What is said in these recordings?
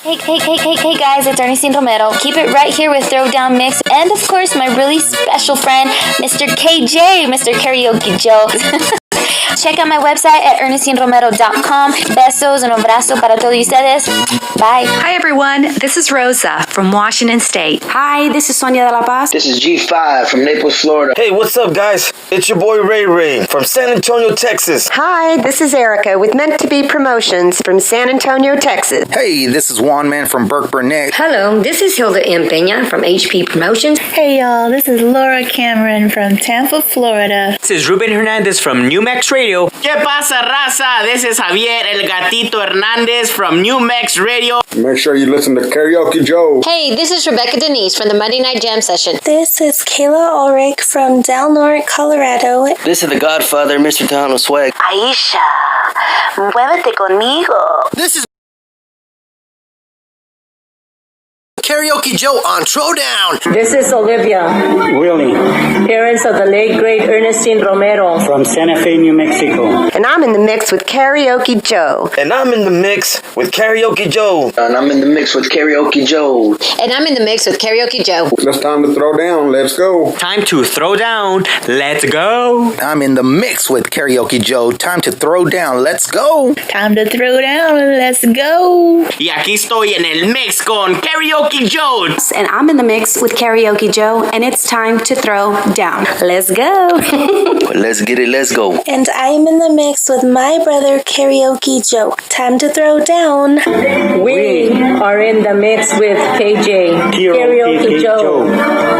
Hey guys, it's Ernestine Romero. Keep it right here with Throwdown Mix. And of course, my really special friend, Mr. KJ, Mr. Karaoke Joe. Check out my website at ErnestineRomero.com. Besos, un abrazo para todos ustedes. Bye. Hi everyone, this is Rosa from Washington State. Hi, this is Sonia de la Paz. This is G5 from Naples, Florida. Hey, what's up, guys? It's your boy Ray Ray from San Antonio, Texas. Hi, this is Erica with Meant to Be Promotions from San Antonio, Texas. Hey, this is Juan Man from Burke Burnett. Hello, this is Hilda M. Peña from HP Promotions. Hey y'all, this is Laura Cameron from Tampa, Florida. This is Ruben Hernandez from New Mex Radio. ¿Qué pasa, raza? This is Javier El Gatito Hernandez from New Mex Radio. Make sure you listen to Karaoke Joe. Hey, this is Rebecca Denise from the Monday Night Jam Session. This is Kayla Ulrich from Del Norte, Colorado. This is the Godfather, Mr. Tano Swag. Aisha, muévete conmigo. This is Karaoke Joe on Throwdown. This is Olivia Willie, parents of the late great Ernestine Romero from Santa Fe, New Mexico. And I'm in the mix with Karaoke Joe. And I'm in the mix with Karaoke Joe. And I'm in the mix with Karaoke Joe. And I'm in the mix with Karaoke Joe. It's time to throw down. Let's go. Time to throw down. Let's go. I'm in the mix with Karaoke Joe. Time to throw down. Let's go. Time to throw down. Let's go. Y aquí estoy en el mix con Karaoke Joe. And I'm in the mix with Karaoke Joe, and it's time to throw down. Let's go. Let's get it, let's go. And I'm in the mix with my brother Karaoke Joe. Time to throw down. We are in the mix with KJ, Karaoke Joe.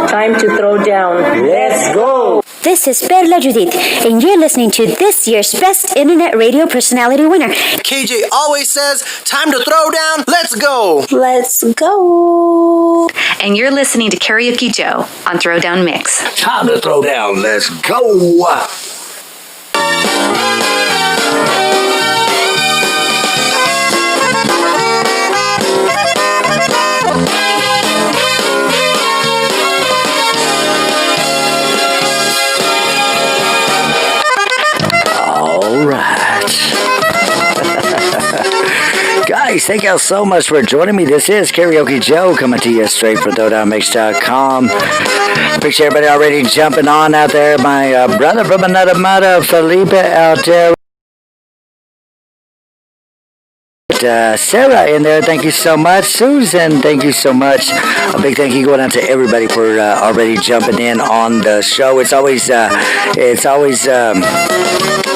Time to throw down. Let's go. This is Perla Judith, and you're listening to this year's Best Internet Radio Personality winner. KJ always says, time to throw down, let's go. Let's go. And you're listening to Karaoke Joe on Throwdown Mix. Time to throw down, let's go. Guys, thank y'all so much for joining me. This is Karaoke Joe coming to you straight from throwdownmix.com. Appreciate everybody already jumping on out there. My brother from another mother, Felipe, out there. Sarah in there, thank you so much. Susan, thank you so much. A big thank you going out to everybody for already jumping in on the show. It's always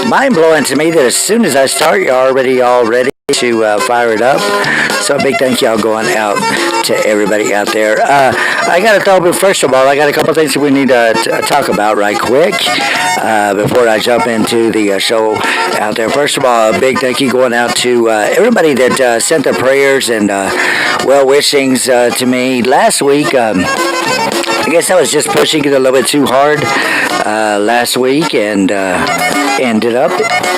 mind-blowing to me that as soon as I start, you're already to fire it up. So a big thank y'all going out to everybody out there. I got to throw, first of all, I got a couple things that we need to talk about right quick before I jump into the show out there. First of all, a big thank you going out to everybody that sent their prayers and well-wishings to me last week. I guess I was just pushing it a little bit too hard last week and ended up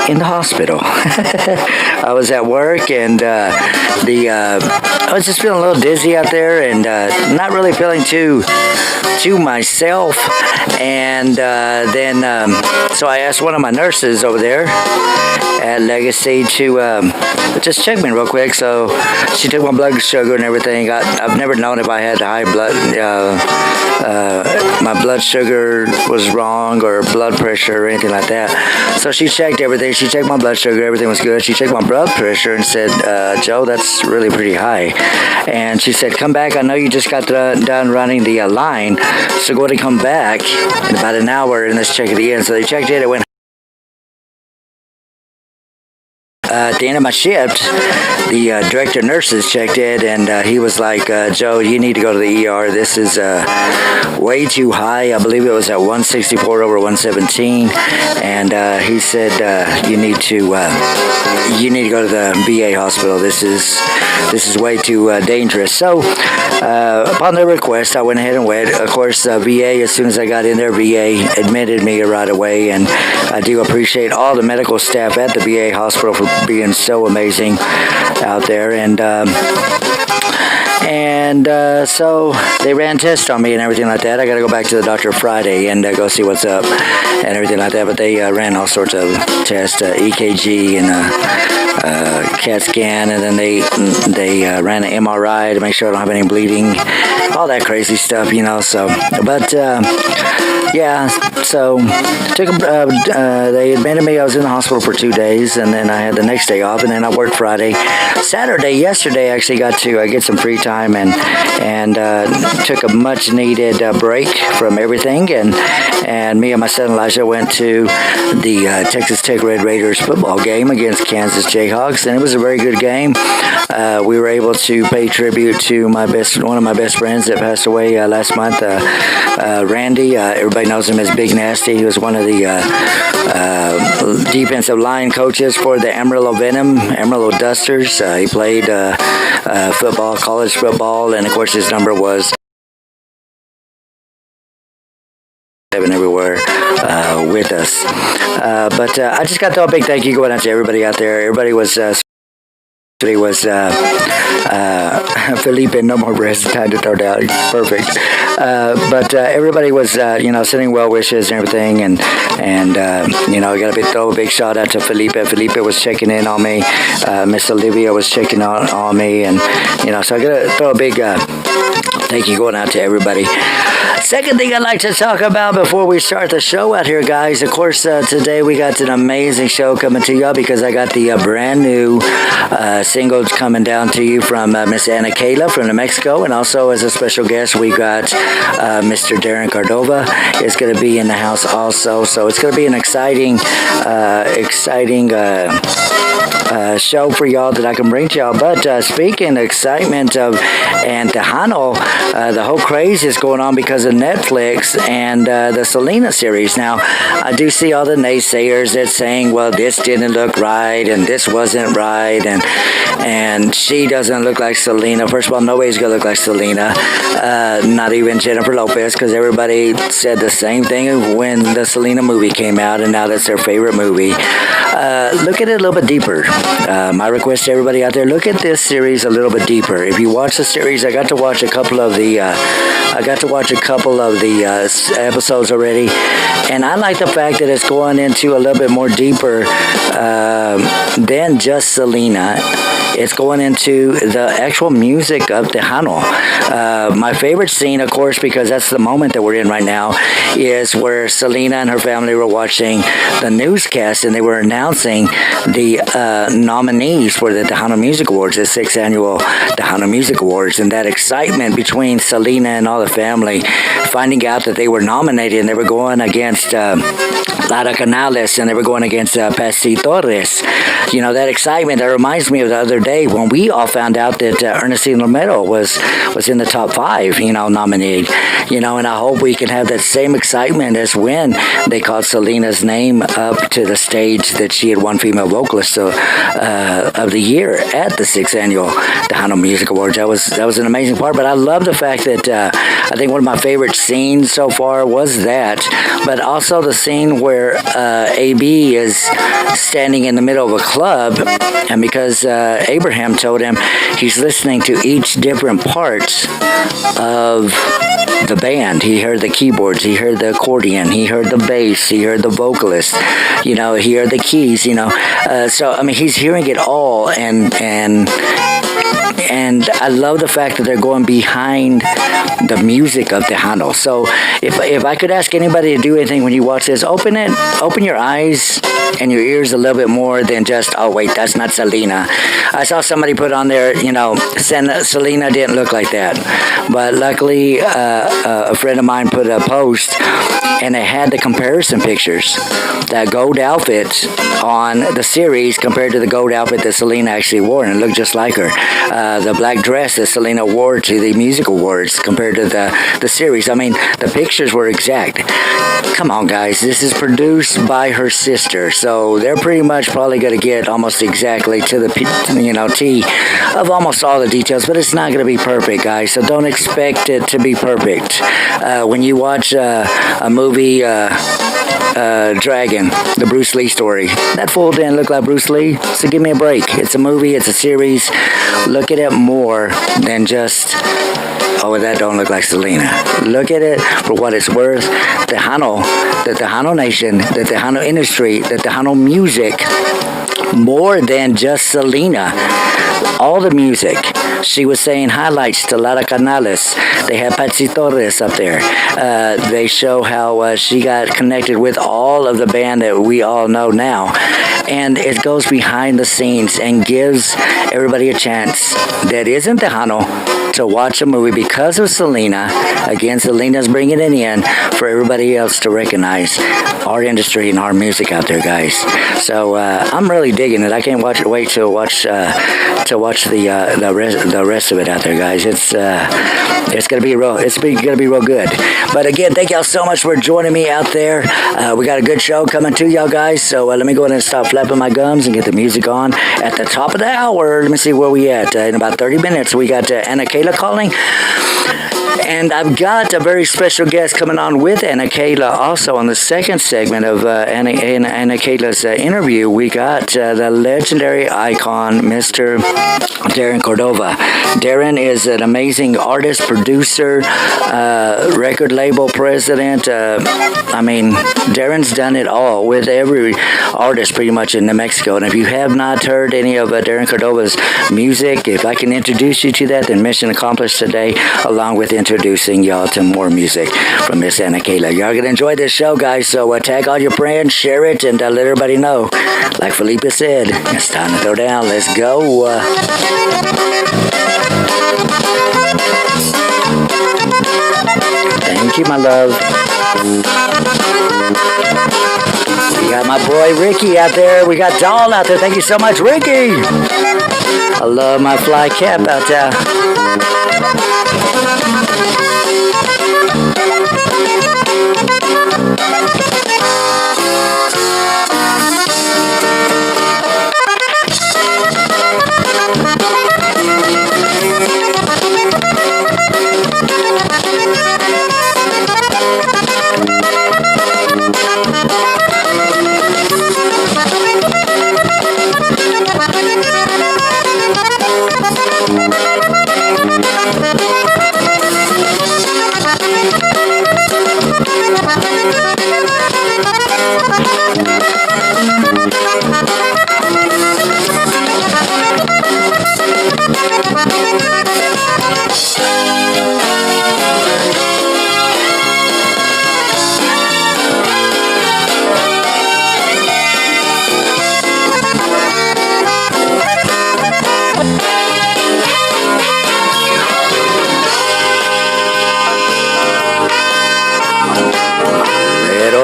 in the hospital. I was at work and I was just feeling a little dizzy out there and not really feeling too myself. And then so I asked one of my nurses over there at Legacy to just check me real quick. So she took my blood sugar and everything. I've never known if I had high blood, my blood sugar was wrong or blood pressure or anything like that. So she checked everything. She checked my blood sugar. Everything was good. She checked my blood pressure and said, Joe, that's really pretty high. And she said, come back. I know you just got done running the line. So go ahead and come back in about an hour and let's check it again. So they checked it. It went. At the end of my shift, the director of nurses checked it, and he was like, Joe, you need to go to the ER. This is way too high. I believe it was at 164/117, and he said you need to go to the VA hospital. This is way too dangerous. So upon their request, I went ahead and went. Of course, VA, as soon as I got in there, VA admitted me right away, and I do appreciate all the medical staff at the VA hospital for being so amazing out there. And so they ran tests on me and everything like that. I got to go back to the doctor Friday and go see what's up and everything like that. But they ran all sorts of tests, EKG and CAT scan, and then they ran an MRI to make sure I don't have any bleeding, all that crazy stuff, so, but, yeah, so they admitted me. I was in the hospital for 2 days, and then I had the next day off, and then I worked Friday. Yesterday, I actually got to get some free time and took a much-needed break from everything, and me and my son Elijah went to the Texas Tech Red Raiders football game against Kansas Jayhawks, and it was a very good game. We were able to pay tribute to one of my best friends that passed away last month, Randy. Everybody knows him as Big Nasty. He was one of the defensive line coaches for the Amarillo Dusters. He played football, college football, and of course his number was 7 everywhere with us. But I just got to throw a big thank you going out to everybody out there. Everybody was Felipe, no more breasts, time to throw down. Perfect. But everybody was, sending well wishes and everything, and I got to throw a big shout out to Felipe. Felipe was checking in on me. Miss Olivia was checking on me, and so I got to throw a big thank you going out to everybody. Second thing I'd like to talk about before we start the show out here, guys. Of course, today we got an amazing show coming to y'all because I got the brand new singles coming down to you from Miss Anakaela from New Mexico, and also as a special guest we got Mr. Darren Cordova is going to be in the house also. So it's going to be an exciting show for y'all that I can bring to y'all. But speaking of excitement and Tejano, the whole craze is going on because of Netflix and the Selena series. Now, I do see all the naysayers that's saying, well, this didn't look right and this wasn't right and she doesn't look like Selena. First of all, nobody's going to look like Selena, not even Jennifer Lopez, because everybody said the same thing when the Selena movie came out, and now that's their favorite movie. Look at it a little bit deeper. My request to everybody out there, look at this series a little bit deeper. If you watch the series, I got to watch a couple of the episodes already, and I like the fact that it's going into a little bit more deeper than just Selena. It's going into the actual music of Tejano. My favorite scene, of course, because that's the moment that we're in right now, is where Selena and her family were watching the newscast and they were announcing the nominees for the Tejano Music Awards, the 6th annual Tejano Music Awards, and that excitement between Selena and all the family, finding out that they were nominated and they were going against Lara Canales and they were going against Pasti Torres. That excitement, that reminds me of the other day when we all found out that Ernestine Romero was in the top 5, nominated. And I hope we can have that same excitement as when they called Selena's name up to the stage that she had won Female Vocalist of the Year at the 6th annual Tejano Music Awards. That was an amazing part. But I love the fact that I think one of my favorite scenes so far was that, but also the scene where AB is standing in the middle of a club, and because Abraham told him he's listening to each different part of the band. He heard the keyboards, he heard the accordion, he heard the bass, he heard the vocalist, he heard the keys, so he's hearing it all, and I love the fact that they're going behind the music of Tejano. So if I could ask anybody to do anything when you watch this, open your eyes and your ears a little bit more than just, oh wait, that's not Selena. I saw somebody put on there, Selena didn't look like that. But luckily, a friend of mine put a post and it had the comparison pictures. That gold outfit on the series compared to the gold outfit that Selena actually wore, and it looked just like her. The black dress that Selena wore to the music awards compared to the series. The pictures were exact. Come on, guys. This is produced by her sister, so they're pretty much probably going to get almost exactly to the T of almost all the details, but it's not going to be perfect, guys, so don't expect it to be perfect. When you watch a movie, Dragon, the Bruce Lee story, that fool didn't look like Bruce Lee, so give me a break. It's a movie, it's a series. Look at it more than just, oh, that don't look like Selena. Look at it for what it's worth. The Tejano Nation, the Tejano industry, the Tejano music more than just Selena. All the music. She was saying highlights to Lara Canales. They had Patsy Torres up there. They show how she got connected with all of the band that we all know now. And it goes behind the scenes and gives everybody a chance that isn't Tejano to watch a movie because of Selena. Again, Selena's bringing it in for everybody else to recognize our industry and our music out there, guys. So I'm really digging it. I can't wait to watch the rest of it out there, guys. It's gonna be real good. But again, thank y'all so much for joining me out there. We got a good show coming to y'all, guys. So let me go ahead and stop flapping my gums and get the music on at the top of the hour. Let me see where we at. In about 30 minutes, we got Anakaela calling. And I've got a very special guest coming on with Anakaela. Also, on the second segment of Anakaela's interview, we got the legendary icon, Mr. Darren Cordova. Darren is an amazing artist, producer, record label president. Darren's done it all with every artist pretty much in New Mexico. And if you have not heard any of Darren Cordova's music, if I can introduce you to that, then mission accomplished today, along with introducing y'all to more music from Miss Anakaela. Y'all are going to enjoy this show, guys, so tag all your friends, share it, and let everybody know. Like Felipe said, it's time to throw down. Let's go. Thank you, my love. We got my boy Ricky out there. We got Dawn out there. Thank you so much, Ricky. I love my fly cap out there.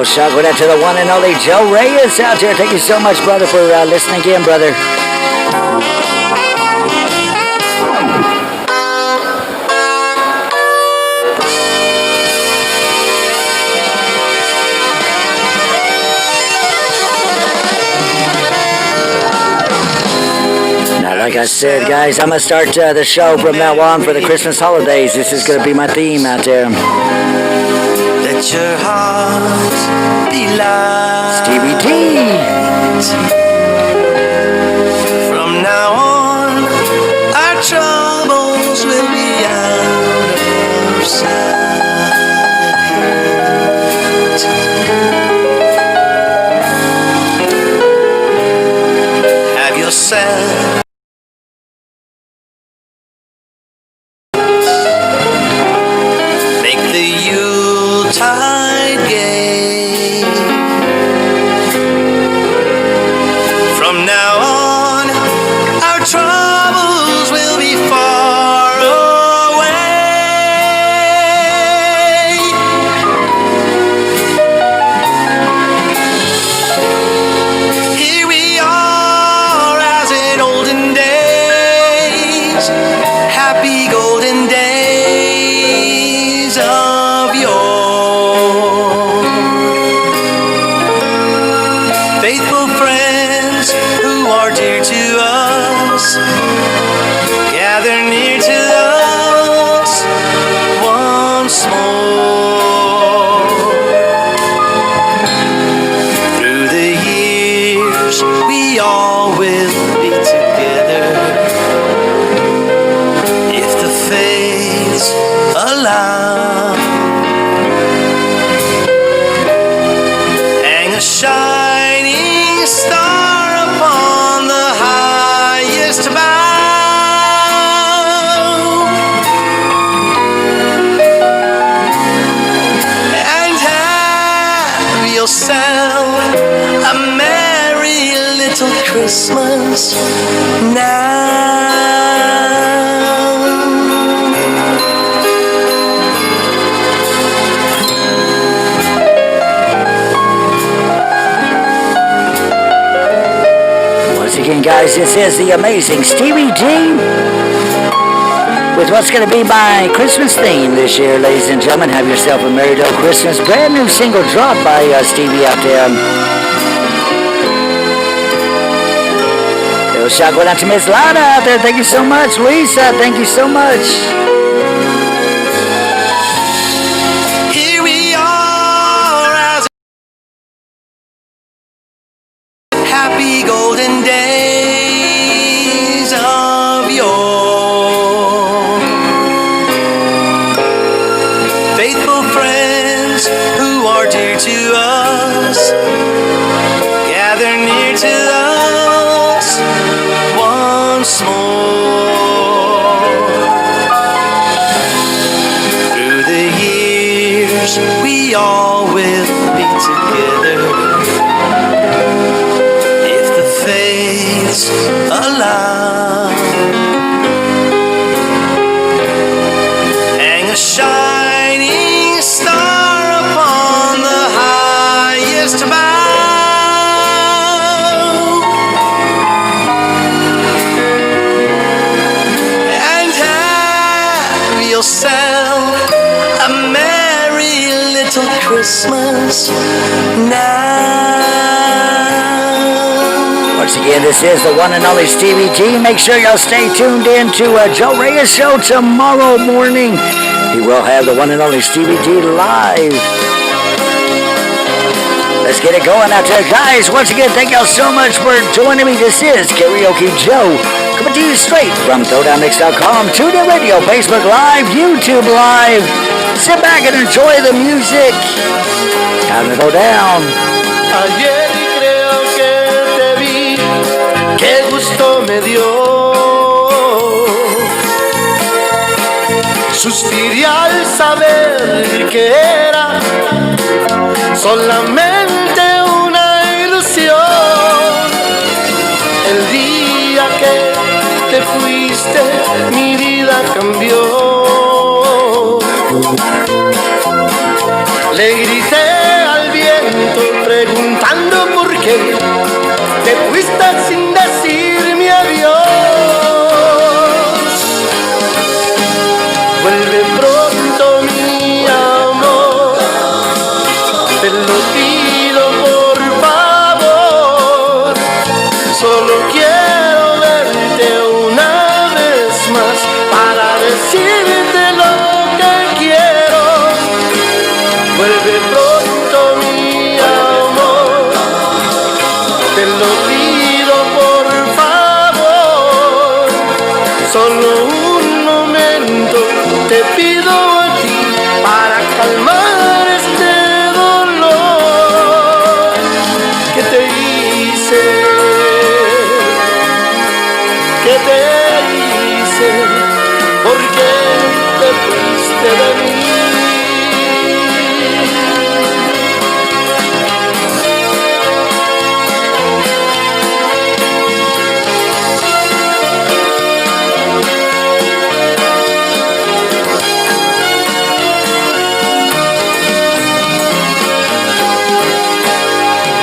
Shout out to the one and only Joe Reyes out there. Thank you so much, brother, for listening again, brother. Now, like I said, guys, I'm going to start the show from now on for the Christmas holidays. This is going to be my theme out there. Let your heart be light. Stevie T. From now on, our troubles will be out of sight. Have yourself tide gay. From now on, our troubles will be far away. Here we are as in olden days, happy golden days of yore. Faithful friends who are dear to us, gather near to us once more. Through the years, we all will be together, if the fates allow. Hang a shining star upon Christmas now. Once again, guys, this is the amazing Stevie G with what's going to be my Christmas theme this year, ladies and gentlemen. Have yourself a Merry Little Christmas. Brand new single drop by Stevie out there. Little shout going out to Miss Lana out there. Thank you so much. Lisa, thank you so much. Here we are as happy golden days of yore. Faithful friends who are dear to us gather near to us once more. Through the years we all will be together, if the fates allow. Hang a shining star upon the highest bough, and have yourself a merry little Christmas now. Once again, this is the one and only Stevie G. Make sure y'all stay tuned in to Joe Reyes' show tomorrow morning. He will have the one and only Stevie G live. Let's get it going out there, guys. Once again, thank y'all so much for joining me. This is Karaoke Joe, coming to you straight from ThrowdownMix.com, TuneIn Radio, Facebook Live, YouTube Live. Sit back and enjoy the music. Time to go down. Ayer creo que te vi, qué gusto me dio. Suspiré al saber que era solamente una ilusión. El día que te fuiste, mi vida cambió. Le grité al viento preguntando por qué te fuiste sin decirme adiós. Vuelve pronto, mi amor, te lo pido por favor. Solo quiero verte una vez más para decirte lo que quiero. Vuelve pronto, mi amor, te lo pido por favor. Solo un momento te pido a ti para calmar este dolor que te hice, que te hice, porque te fuiste de mí.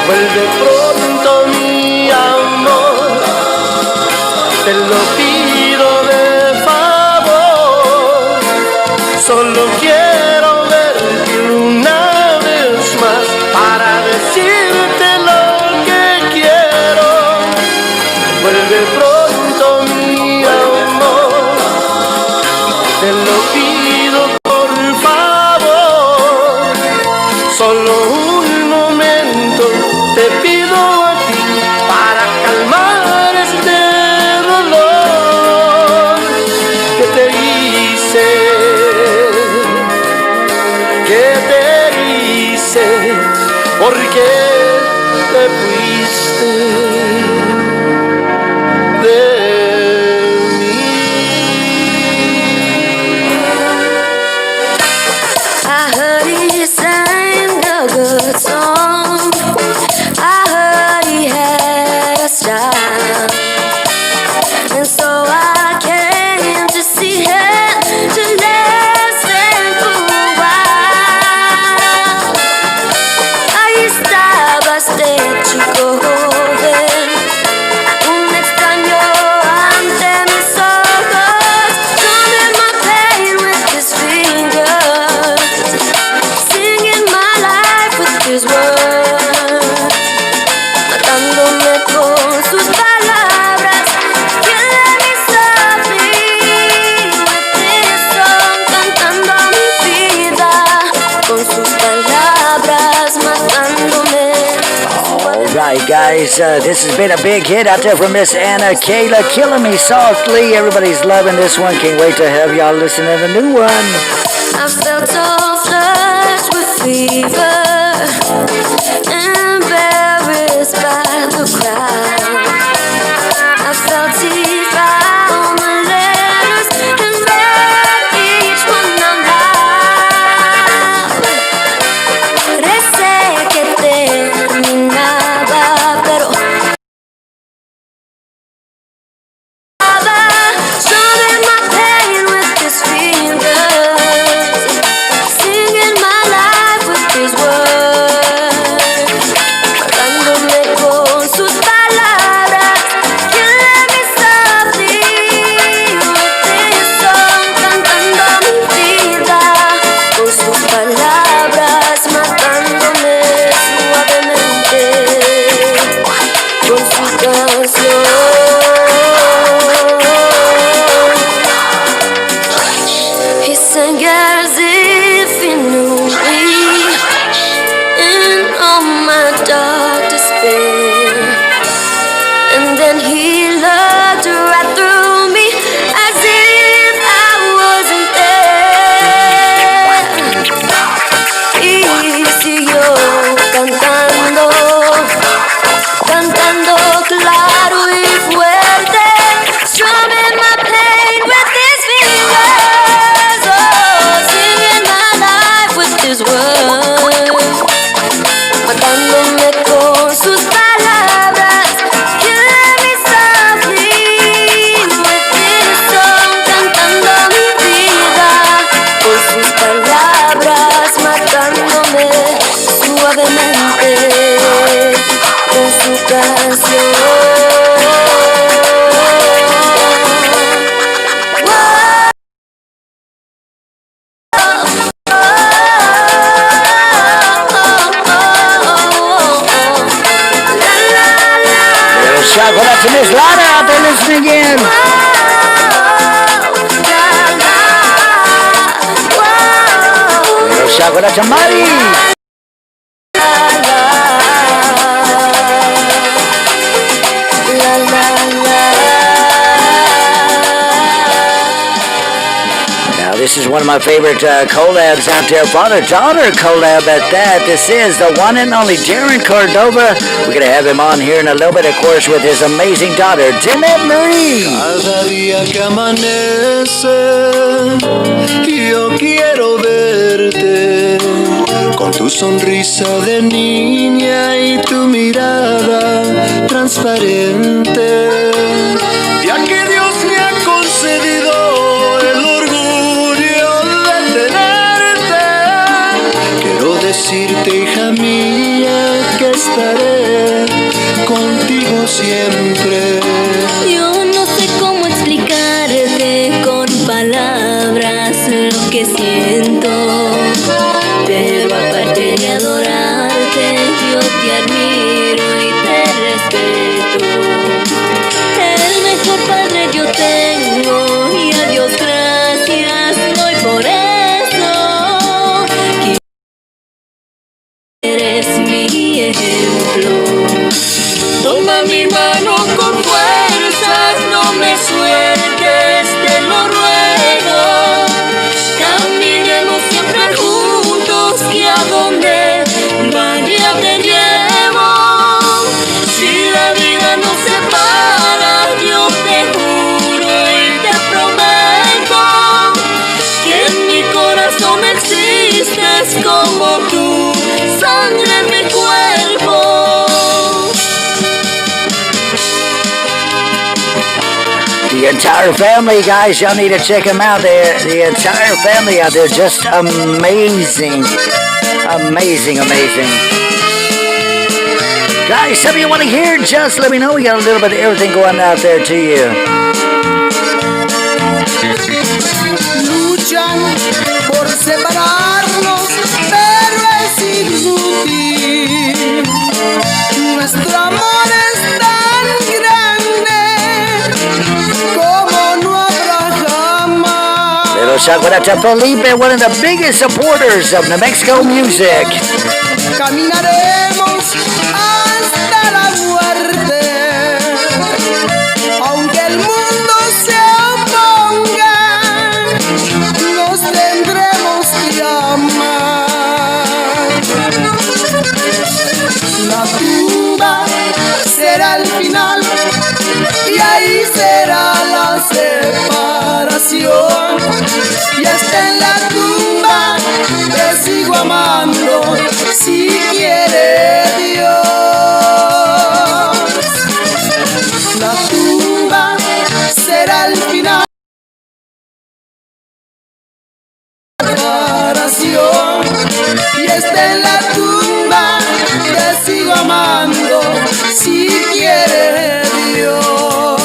Vuelve pronto, mi amor, te lo pido de favor. Solo quiero verte una vez más para decirte lo que quiero. Vuelve pronto, mi amor, te lo pido por favor. Solo un momento te pido a ti para calmar este dolor que te hice, porque te fuiste de mí. And so I came to see him, to listen for a while. Ahí estaba este chico joven, un extraño ante mis ojos. Drumming my pain with his fingers, singing my life with his words, matándome con sus palabras. Killing me softly with his song, cantando mi vida con sus palabras, matándome. All right, guys, this has been a big hit out there from Miss Anakaela, Killing Me Softly. Everybody's loving this one. Can't wait to have y'all listen to the new one. I felt all flushed with fever, embarrassed by the crowd. I felt tears round the letters and read each one out loud. Parece que terminaba, pero strumming my pain with his fingers, singing my life with his words, matándome con sus palabras. Killing me softly with his song, cantando mi vida con sus palabras, matándome suavemente con su canción. He sang as if he knew me in all my dark despair, and then he looked right through me as if I wasn't there. Y siguió cantando, cantando claro y fuerte, strumming my pain with his fingers, oh, singing my life with his words, matándome con sus palabras. Killing me softly with his song, cantando mi vida con sus palabras, matándome suavemente con su canción. Little shout out to Miss Lana out there listening in. Little shout out to Marty. Now, this is one of my favorite collabs out there. Father-daughter collab at that. This is the one and only Darren Cordova. We're going to have him on here in a little bit, of course, with his amazing daughter, Jeanette Marie. Cada día que amanece, yo quiero verte con tu sonrisa de niña y tu mirada transparente. Ya que Dios me ha concedido el orgullo de tenerte, quiero decirte, hija mía, que estaré contigo siempre. Yo no sé cómo explicarte con palabras lo que siento, pero aparte de adorarte, yo te admiro y te respeto. El mejor padre yo tengo y a Dios gracias doy por eso. Que eres mi ejemplo. Toma mi mano con fuerzas, no me sueltes, te lo ruego. Caminemos siempre juntos, que a donde vaya te llevo. The entire family, guys, y'all need to check them out there. The entire family out there, just amazing. Amazing, amazing. Guys, something you want to hear, just let me know. We got a little bit of everything going out there to you. Luchan por separarnos, pero es inútil. Nuestro amor es tan grande como no habrá jamás. Little shout out to Felipe, one of the biggest supporters of New Mexico music. Caminaremos hasta la muerte, aunque el mundo se oponga, nos tendremos que amar. La tumba será el final y ahí será la separación. Y hasta en la tumba te sigo amando, si quiere Dios. La tumba será el final, separación. Y hasta en la tumba te sigo amando, si quiere Dios.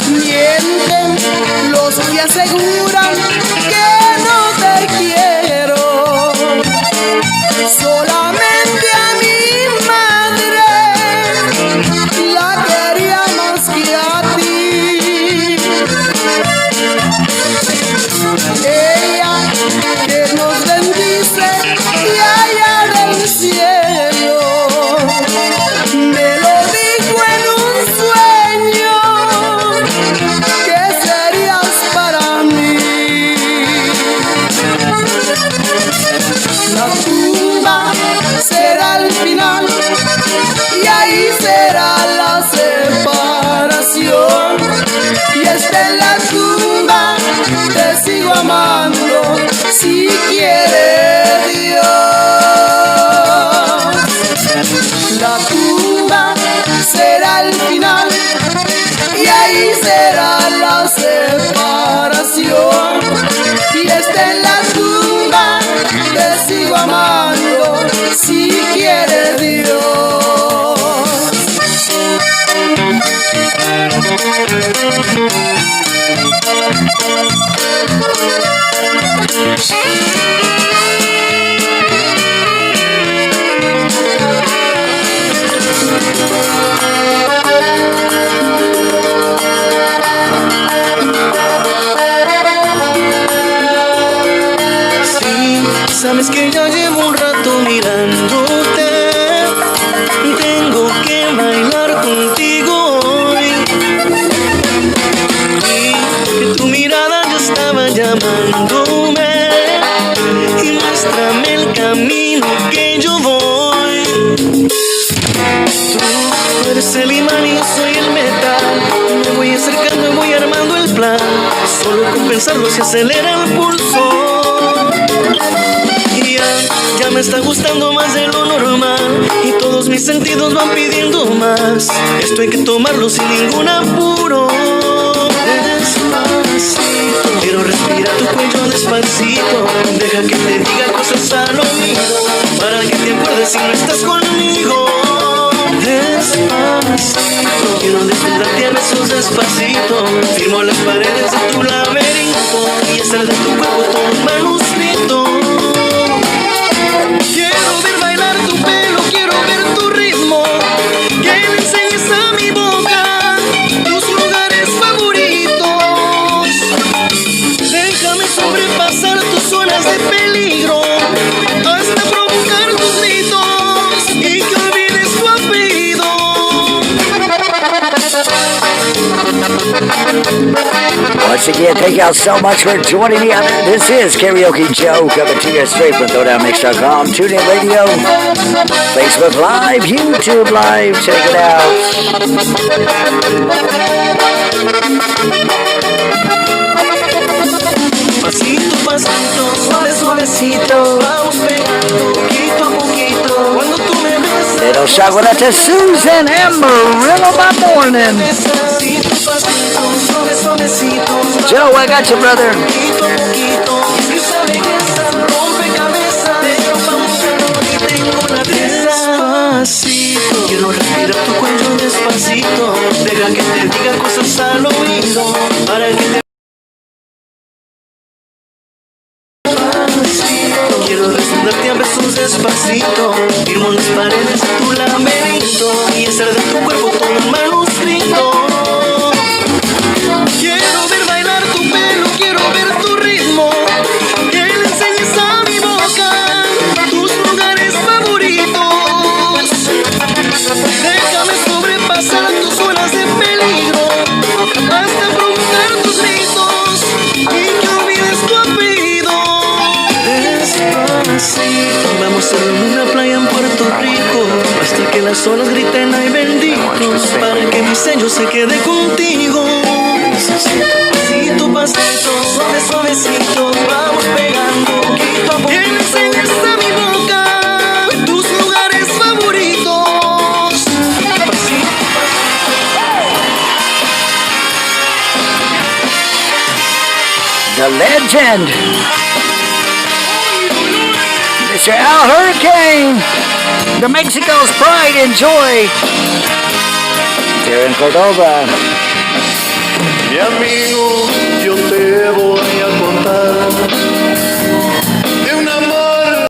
Mienten los que aseguran que no te quiero. Solamente a mi madre la quería más que a ti. Ella que nos bendice y allá del cielo me lo dijo en un sueño que serías para mí. La tumba será el final y ahí será la separación. Y hasta en la tumba te sigo amando, si quiere Dios. La tumba será el final y ahí será la separación. Y hasta en la tumba te sigo amando, si quiere Dios. Sabes que ya llevo un rato mirándote, tengo que bailar contigo hoy. Y que tu mirada ya estaba llamándome, y muéstrame el camino que yo voy. Tú eres el imán y yo soy el metal, me voy acercando y voy armando el plan, solo con pensarlo se acelera el pulso. Ya me está gustando más de lo normal y todos mis sentidos van pidiendo más. Esto hay que tomarlo sin ningún apuro. Despacito, quiero respirar tu cuello despacito. Deja que te diga cosas al oído para que te acuerdes si no estás conmigo. Despacito, quiero desnudarte a besos despacito. Firmo las paredes de tu laberinto y hacer de tu cuerpo todo un manuscrito. Quiero ver bailar tu pelo, quiero ver tu ritmo, que me enseñes a mi boca tus lugares favoritos. Déjame sobrepasar tus zonas de peligro, hasta provocar tus gritos y que olvides tu apellido. Once again, thank y'all so much for joining me. This is Karaoke Joe coming to you straight from ThrowdownMix.com, TuneIn Radio, Facebook Live, YouTube Live. Check it out. Pasito, pasito, suave, suavecito, vamos pegando poquito a poquito. Cuando tú me besas, Little shout out to Susan Amarillo by morning. pasito, pasito, suave, suavecito. Joe, I got you, brother. Poquito a poquito, esa belleza rompe cabeza. Pero vamos y tengo la despacito. Quiero respirar tu cuello despacito. Deja que te diga cosas al oído para que te quiero desnudarte a besos despacito. Firmo las paredes de tu laberinto y hacer de tu cuerpo todo un manuscrito. Quiero ver bailar tu pelo, quiero ver tu ritmo. Que le enseñes a mi boca tus lugares favoritos. Déjame sobrepasar tus zonas de peligro hasta provocar tus gritos y que olvides tu apellido. Despacito, vamos a ir a una playa en Puerto Rico hasta que las olas griten ay benditos para que mi sello se quede contigo. Pasito, pasito, suave, suavecito, vamos pegando poquito a poquito. Que me enseñes a mi boca tus lugares favoritos. Pasito, The legend, Mr. Al Hurricane, the Mexico's pride and joy, Darren Cordova. Mi amigo, yo te voy a contar de un amor,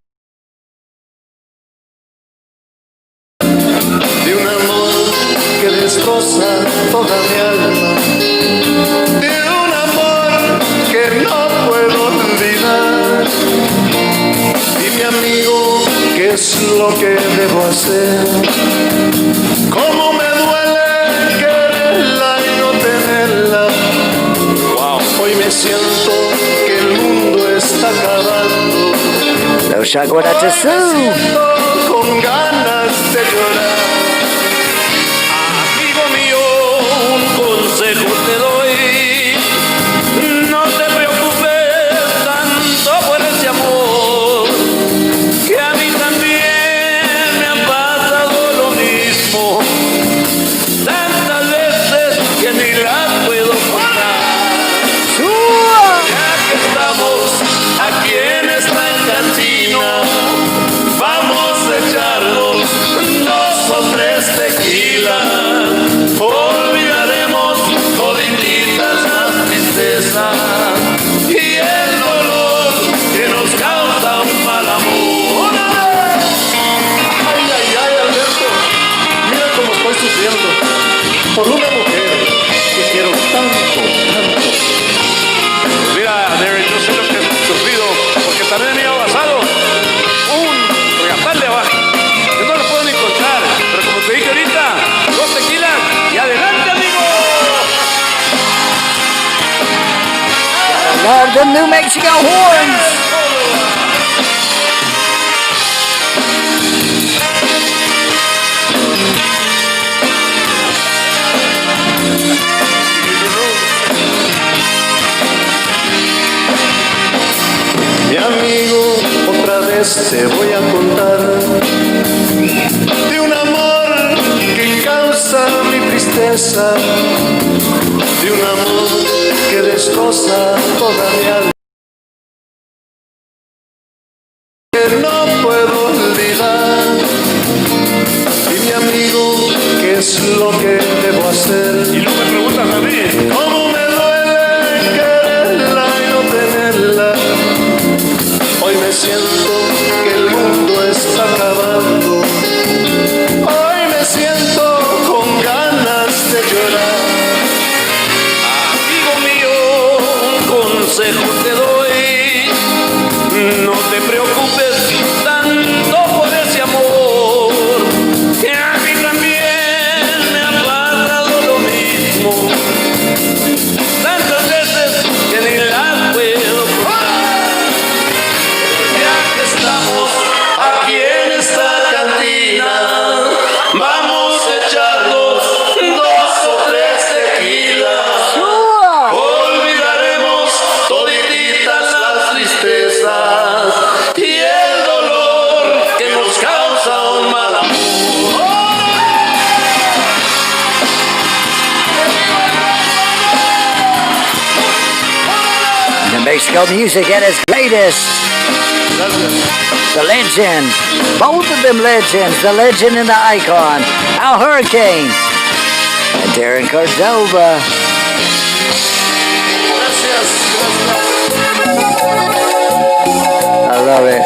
que destroza toda mi alma, de un amor que no puedo olvidar. Y mi amigo, ¿qué es lo que debo hacer? ¿Cómo me duele quererla y no tenerla? Wow, hoy me siento que el mundo está acabando. No shot going out to Sue. Con ganas de llorar. Amigo mío, un consejo te doy. No te preocupes tanto por ese amor, que a mí también me ha pasado lo mismo. Tantas veces que ni las puedo contar. Ya que estamos aquí en esta cantina, vamos a echarnos 2 o 3 tequilas. Olvidaremos todititas las tristezas y el dolor que nos causa un mal amor. Ay, ay, ay, Alberto, mira cómo estoy sufriendo por una mujer que quiero tanto, tanto. Mira, Darren, yo sé lo que has sufrido, porque también me ha pasado un regatal de abajo. Yo no lo puedo ni encontrar, pero como te dije ahorita, 2 tequilas y adelante, amigo. Love the New Mexico horns. Mi amigo, otra vez te voy a contar de un amor que causa mi tristeza, de un amor que destroza toda mi alma, que no puedo olvidar. Y mi amigo, ¿qué es lo que debo hacer? Y no me preguntas a mí. ¿Cómo me duele quererla y no tenerla? Hoy me siento que el mundo está acabando. Hoy me siento con ganas de llorar. Amigo mío, un consejo te doy. No te preocupes tanto por ese amor, que a mí también me ha pasado lo mismo. Mexico music at its greatest. The legend. Both of them legends. The legend and the icon. Al Hurricane. And Darren Cordova. I love it.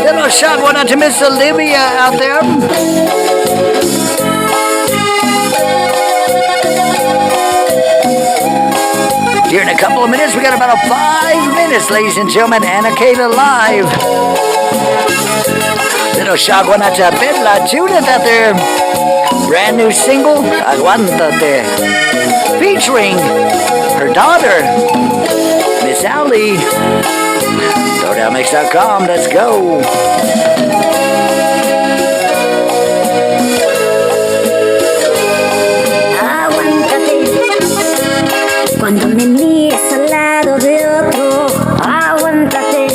Little shot one out to Miss Olivia out there. Here in a couple of minutes, we got about 5 minutes, ladies and gentlemen. Anakaela live. Little shot one out to Bella Judith out there. Brand new single, Aguántate. Featuring her daughter, Miss Ali. ThrowdownMix.com, let's go. Cuando me mires al lado de otro, aguántate.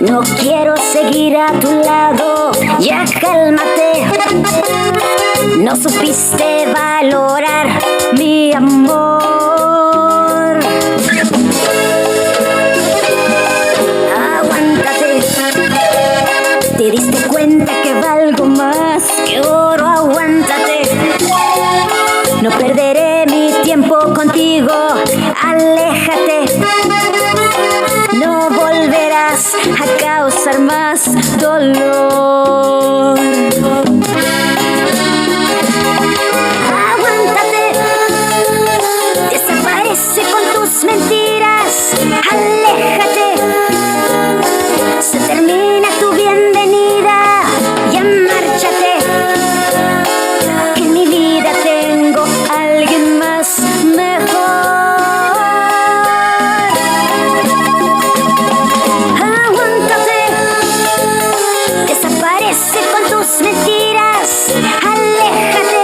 No quiero seguir a tu lado, ya cálmate. No supiste valorar mi amor. Aguántate. Te diste cuenta que valgo más que oro, aguántate. No perderé mi tiempo contigo, aléjate. No volverás a causar más dolor. Aguántate. Desaparece con tus mentiras, aléjate. Se termina tu bienvenida, ya márchate. Que en mi vida tengo alguien más mejor. Aguántate. Desaparece con tus mentiras, aléjate.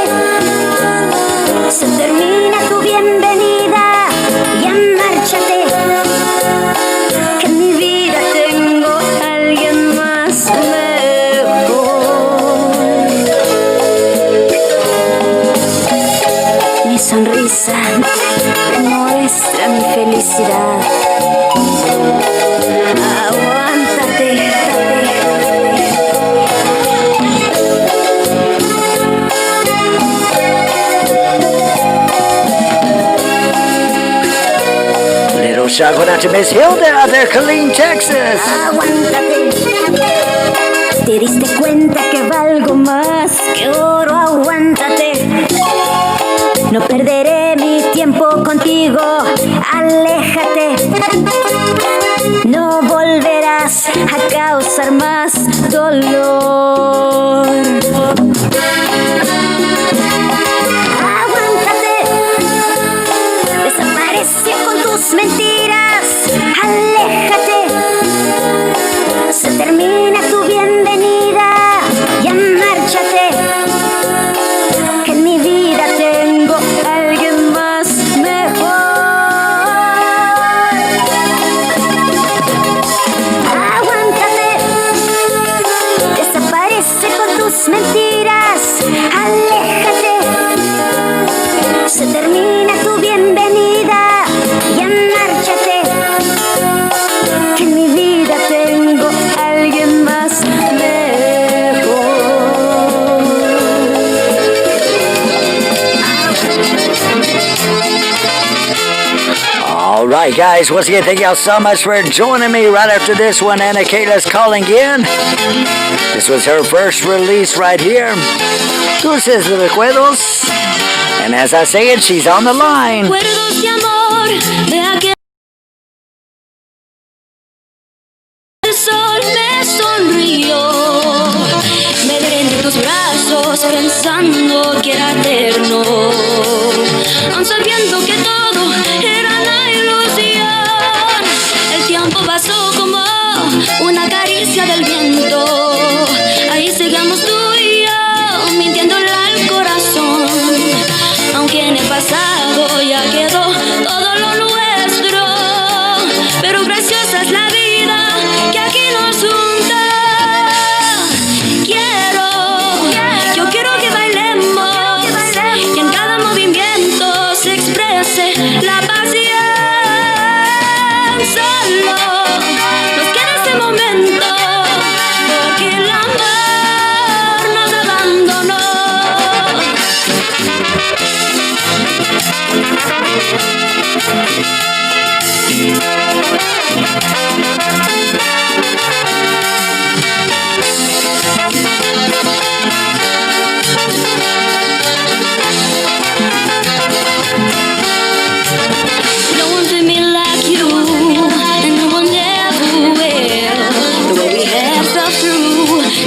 Se termina tu bienvenida, ya márchate. Que en mi vida tengo alguien más mejor. Mi sonrisa demuestra mi felicidad. Aguántate. Little shot going out to Miss Hilda out there, Killeen, Texas. Aguántate. Te diste cuenta que valgo más que oro, aguántate. No perderé mi tiempo contigo, aléjate. No volverás a causar más dolor. Aguántate. Desaparece con tus mentiras, aléjate. Se termina tu bienvenida, ya márchate. Que en mi vida tengo alguien más mejor. Aguántate. Desaparece con tus mentiras, aléjate. Se termina tu bienvenida, ya márchate. Que en mi vida tengo alguien más mejor. All right, guys. Once again, thank y'all so much for joining me right after this one. Anakaela's calling in. This was her first release right here. Dulces Recuerdos. And as I say it, she's on the line. Recuerdos de amor, de aquel el sol me sonrió. Me veré entre tus brazos pensando que era eterno, aun sabiendo que todo era la ilusión. El tiempo pasó como una caricia del viento. Ahí sigamos tú y yo, mintiéndole al corazón. Aunque en el pasado ya quedó todo lo nuestro, pero preciosa es la vida que aquí nos junta. Yo quiero que bailemos y en cada movimiento se expresa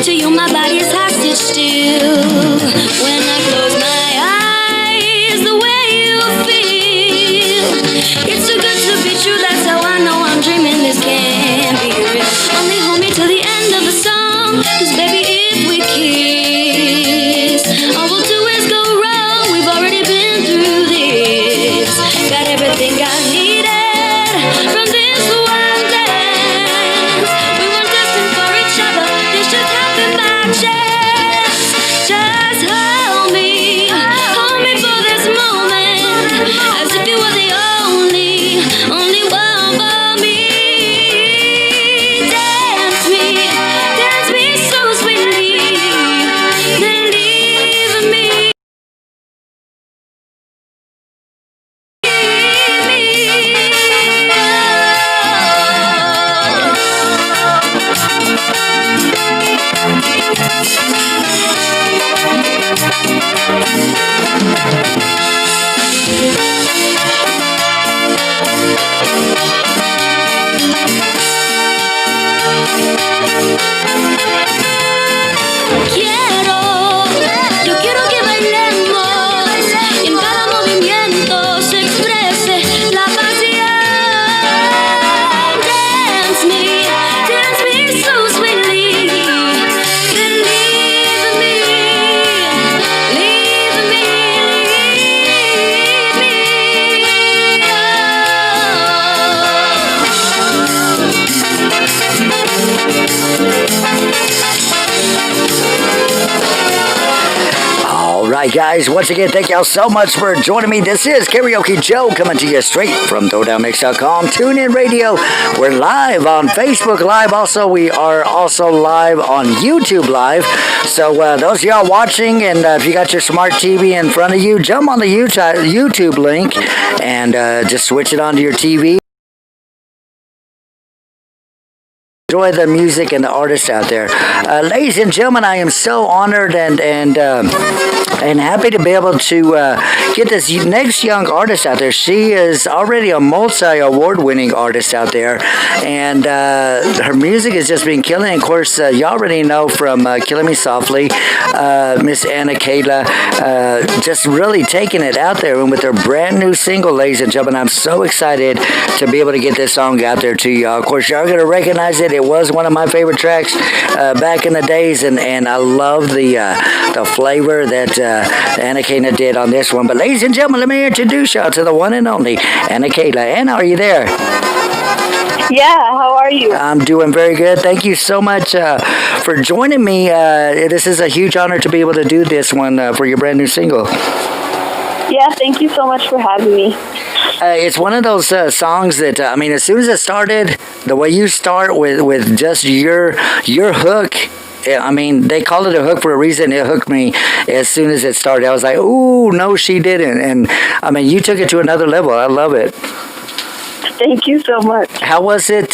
to you, my body's hostage still. When I close my eyes, the way you feel, it's too good to be true. That's how I know I'm dreaming. This can't be real. Only hold me till the end of the song, 'cause baby, if we kiss, all we'll do is go wrong. We've already been through this. Got everything I needed from this one dance. We weren't destined for each other. This just happened by chance. Just hold me for this moment, as if you were the only one for me. Dance me so sweetly, then leave me. Yo quiero que bailemos y en cada movimiento se exprese la pasión. Dance me so sweetly, then leave me. All right, guys. Once again, thank y'all so much for joining me. This is Karaoke Joe coming to you straight from throwdownmix.com. TuneIn Radio. We're live on Facebook Live. Also, we are also live on YouTube Live. So those of y'all watching, and if you got your smart TV in front of you, jump on the YouTube link and just switch it onto your TV. Enjoy the music and the artists out there. Ladies and gentlemen, I am so honored and happy to be able to get this next young artist out there. She is already a multi-award-winning artist out there, and her music has just been killing. Of course, you already know from Killing Me Softly, Miss Anakaela, just really taking it out there. And with her brand new single, ladies and gentlemen, I'm so excited to be able to get this song out there to y'all. Of course, y'all are going to recognize it. It was one of my favorite tracks back in the days, and I love the flavor that Anakaela did on this one. But ladies and gentlemen, let me introduce y'all to the one and only Anakaela. Anna, are you there? Yeah, how are you? I'm doing very good. Thank you so much for joining me. This is a huge honor to be able to do this one for your brand new single. Yeah, thank you so much for having me. It's one of those songs that, I mean, as soon as it started, the way you start with just your hook, I mean, they call it a hook for a reason. It hooked me as soon as it started. I was like, ooh, no, she didn't. And, I mean, you took it to another level. I love it. Thank you so much. How was it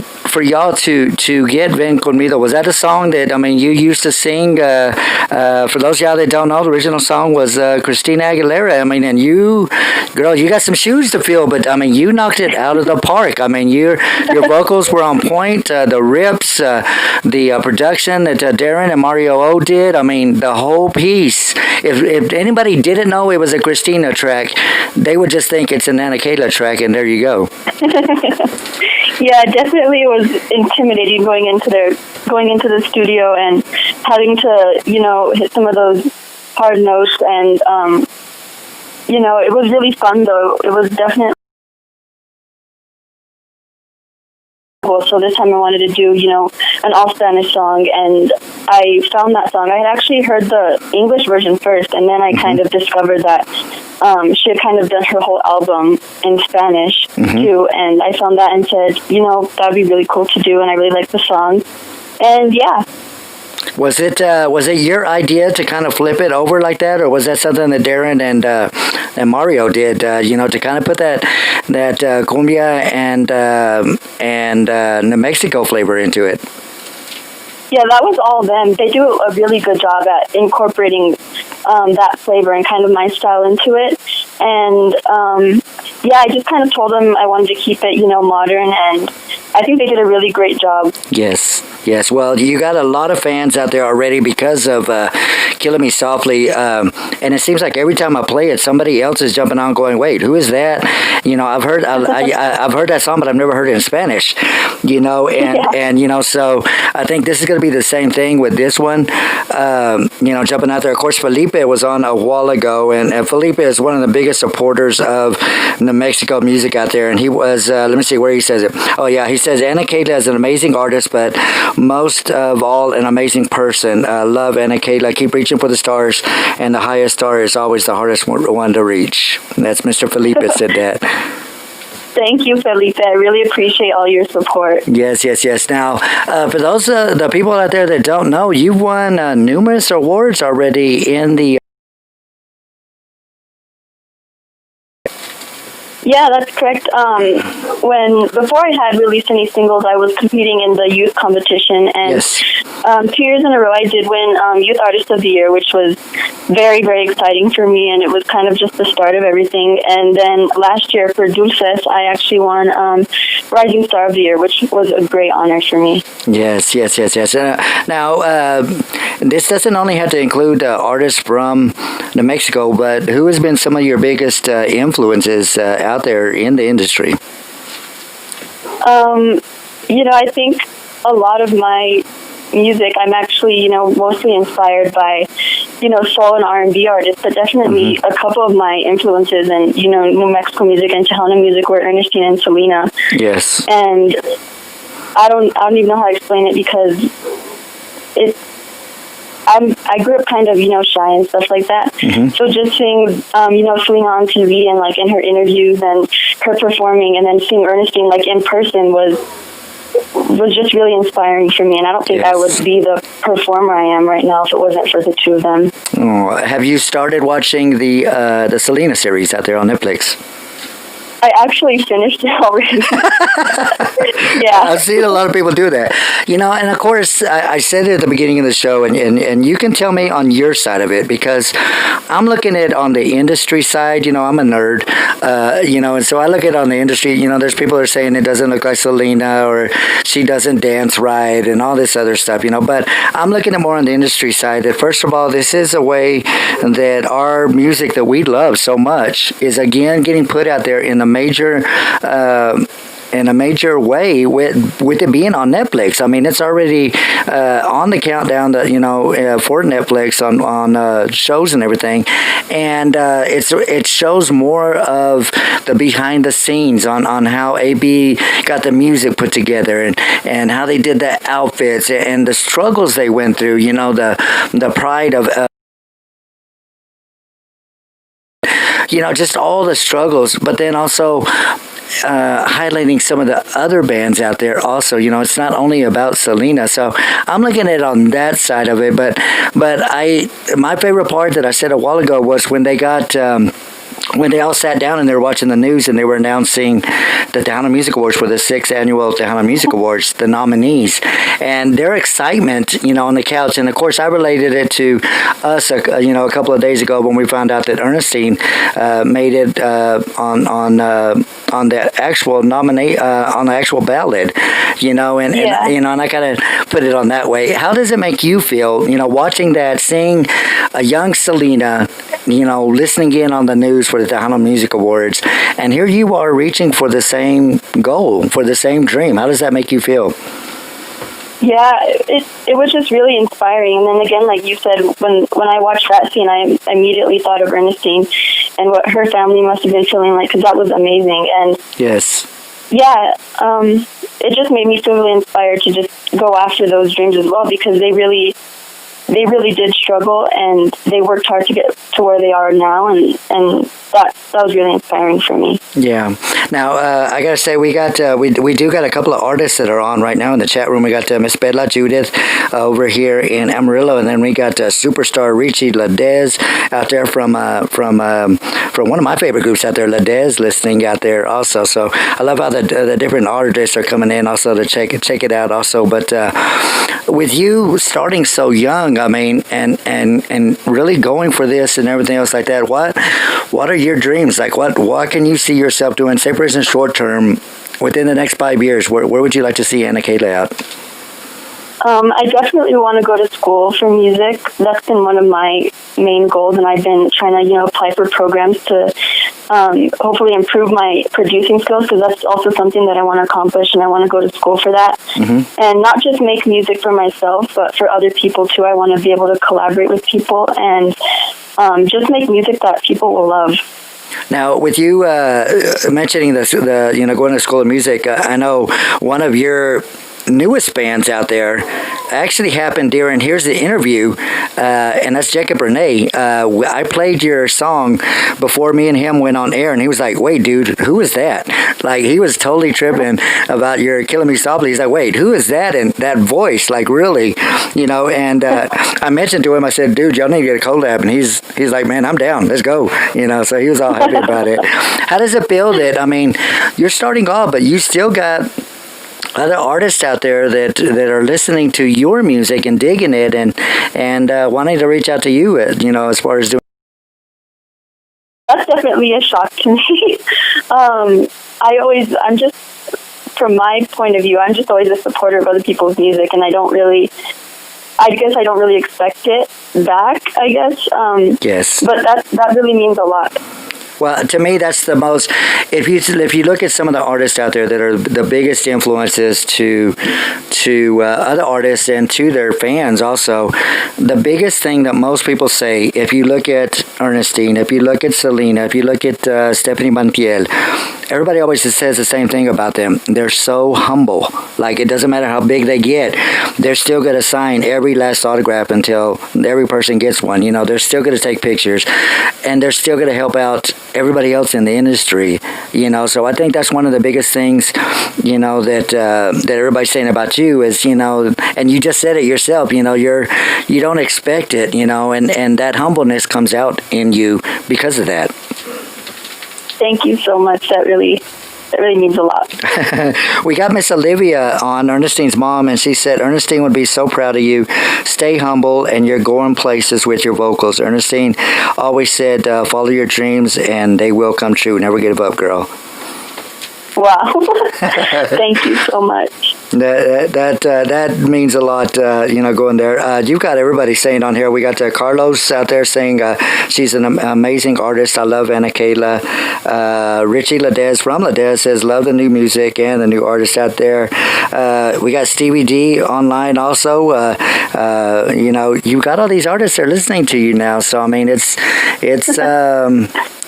for y'all to get Ven Conmigo? Was that a song that, I mean, you used to sing? For those of y'all that don't know, the original song was Christina Aguilera. I mean, and you, girl, you got some shoes to fill, but, I mean, you knocked it out of the park. I mean, your vocals were on point. The rips, the production that Darren and Mario O did, I mean, the whole piece. If anybody didn't know it was a Christina track, they would just think it's an Anakaela track, and there you go. Yeah, definitely it was intimidating going into the studio and having to, hit some of those hard notes, and it was really fun though. It was definitely so this time I wanted to do, an all-Spanish song, and I found that song. I had actually heard the English version first, and then I kind of discovered that she had kind of done her whole album in Spanish, too, and I found that and said, that would be really cool to do, and I really liked the song, and yeah. Was it your idea to kind of flip it over like that, or was that something that Darren and Mario did? To kind of put that cumbia and New Mexico flavor into it. Yeah, that was all them. They do a really good job at incorporating that flavor and kind of my style into it. And yeah, I just kind of told them I wanted to keep it, modern, and I think they did a really great job. Yes. Well, you got a lot of fans out there already because of Killing Me Softly, and it seems like every time I play it, somebody else is jumping on, going, "Wait, who is that?" I've heard I've heard that song, but I've never heard it in Spanish. And so I think this is going to be the same thing with this one. Jumping out there. Of course, Felipe was on a while ago, and Felipe is one of the biggest supporters of New Mexico music out there, and he was. Let me see where he says it. Oh yeah, he says Anakaela is an amazing artist, but most of all, an amazing person. Love Anakaela. Keep reaching for the stars, and the highest star is always the hardest one to reach. And that's Mr. Felipe said that. Thank you, Felipe. I really appreciate all your support. Yes. Now, for those the people out there that don't know, you've won numerous awards already in the. Yeah, that's correct. Before I had released any singles, I was competing in the youth competition, and 2 years in a row I did win Youth Artist of the Year, which was very, very exciting for me, and it was kind of just the start of everything. And then last year for Dulces, I actually won Rising Star of the Year, which was a great honor for me. Yes. Now, this doesn't only have to include artists from New Mexico, but who has been some of your biggest influences out there in the industry? I think a lot of my music, I'm actually, mostly inspired by, soul and R&B artists, but definitely a couple of my influences in, New Mexico music and Tejano music were Ernestine and Selena. Yes. And I don't even know how to explain it because I grew up kind of, shy and stuff like that. So just seeing, Selena on TV and like in her interviews and her performing, and then seeing Ernestine like in person was just really inspiring for me. And I don't think I would be the performer I am right now if it wasn't for the two of them. Oh, have you started watching the Selena series out there on Netflix? I actually finished it already. Yeah. I've seen a lot of people do that. And of course, I said it at the beginning of the show, and you can tell me on your side of it, because I'm looking at on the industry side, I'm a nerd, and so I look at on the industry, there's people that are saying it doesn't look like Selena, or she doesn't dance right, and all this other stuff, but I'm looking at more on the industry side that, first of all, this is a way that our music that we love so much is, again, getting put out there in a major way with it being on Netflix. I mean, it's already on the countdown to, for Netflix on shows and everything, and it shows more of the behind the scenes on how AB got the music put together, and how they did the outfits and the struggles they went through. The pride of. Just all the struggles, but then also highlighting some of the other bands out there also. It's not only about Selena, so I'm looking at it on that side of it, but my favorite part that I said a while ago was when they got when they all sat down and they were watching the news and they were announcing the Tejano Music Awards for the 6th Annual Tejano Music Awards, the nominees, and their excitement, on the couch. And of course, I related it to us, a couple of days ago when we found out that Ernestine made it on the actual on the actual ballot, and I kind of put it on that way. How does it make you feel, watching that, seeing a young Selena, listening in on the news for the Tejano Music Awards, and here you are reaching for the same goal, for the same dream? How does that make you feel? Yeah, it was just really inspiring. And then again, like you said, when I watched that scene, I immediately thought of Ernestine and what her family must have been feeling like, because that was amazing. And yes. Yeah, it just made me feel really inspired to just go after those dreams as well, because they really did struggle, and they worked hard to get to where they are now, and that was really inspiring for me. Yeah. Now, I gotta say, we do got a couple of artists that are on right now in the chat room. We got Miss Bella Judith over here in Amarillo, and then we got superstar Richie Ladez out there from one of my favorite groups out there, Ladez, listening out there also. So I love how the different artists are coming in also to check it out also. But with you starting so young, I mean, and really going for this and everything else like that, what are your dreams? Like, what can you see yourself doing, say, for instance, short term, within the next 5 years? Where would you like to see Anakaela out? I definitely want to go to school for music. That's been one of my main goals, and I've been trying to, apply for programs to hopefully improve my producing skills, because that's also something that I want to accomplish, and I want to go to school for that. And not just make music for myself, but for other people too. I want to be able to collaborate with people and just make music that people will love. Now, with you mentioning the going to school of music, I know one of your newest bands out there actually happened during, here's the interview, and that's Jacob Renee. I played your song before me and him went on air, and he was like, wait, dude, who is that? Like, he was totally tripping about your Killing Me Softly. He's like, wait, who is that? And that voice, like, really, and I mentioned to him, I said, dude, y'all need to get a collab, and he's like, man, I'm down, let's go, so he was all happy about it. How does it feel that, you're starting off, but you still got other artists out there that are listening to your music and digging it and wanting to reach out to you, as far as doing? That's definitely a shock to me. I'm just, from my point of view, I'm just always a supporter of other people's music, and I don't really expect it back, I guess. Yes. But that really means a lot. Well, to me, that's the most. If you look at some of the artists out there that are the biggest influences to other artists and to their fans, also, the biggest thing that most people say, if you look at Ernestine, if you look at Selena, if you look at Stephanie Montiel, everybody always says the same thing about them. They're so humble. Like, it doesn't matter how big they get, they're still going to sign every last autograph until every person gets one. They're still going to take pictures, and they're still going to help out everybody else in the industry. So I think that's one of the biggest things, that everybody's saying about you is, and you just said it yourself, you don't expect it, and that humbleness comes out in you because of that. Thank you so much. That really means a lot. We got Miss Olivia on, Ernestine's mom, and she said Ernestine would be so proud of you. Stay humble, and you're going places with your vocals. Ernestine always said, follow your dreams, and they will come true. Never give up, girl. Wow. Thank you so much. That means a lot, going there. You've got everybody saying on here. We got Carlos out there saying she's an amazing artist. I love Anakaela. Richie Ladez from Ladez says, love the new music and the new artists out there. We got Stevie D online also. You've got all these artists that are listening to you now. So, it's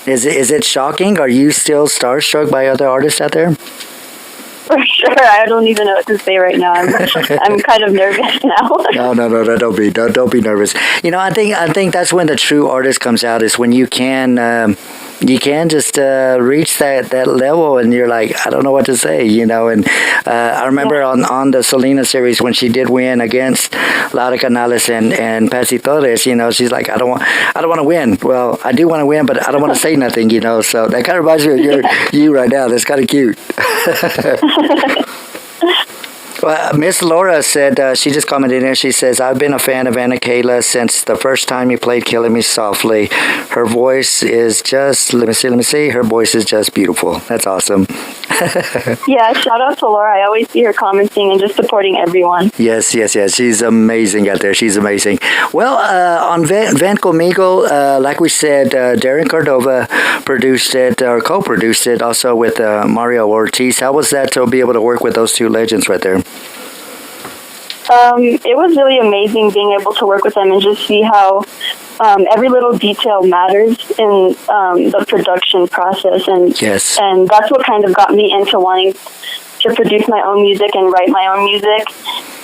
is it shocking? Are you still starstruck by other artists out there? For sure. I don't even know what to say right now. I'm kind of nervous now. No. Don't be nervous. I think that's when the true artist comes out, is when you can just reach that level, and you're like, I don't know what to say, And I remember on the Selena series when she did win against Laura Canales and Patsy Torres, she's like, I don't want to win. Well, I do want to win, but I don't want to say nothing, So that kind of reminds me of you right now. That's kind of cute. Well, Miss Laura said, she just commented in there, she says, I've been a fan of Anakaela since the first time you played Killing Me Softly. Her voice is just, let me see, her voice is just beautiful. That's awesome. Yeah, shout out to Laura. I always see her commenting and just supporting everyone. Yes. She's amazing out there. She's amazing. Well, on Ven Conmigo, like we said, Darren Cordova produced it, or co-produced it, also with Mario Ortiz. How was that to be able to work with those two legends right there? It was really amazing being able to work with them and just see how every little detail matters in the production process, and that's what kind of got me into wanting to produce my own music and write my own music,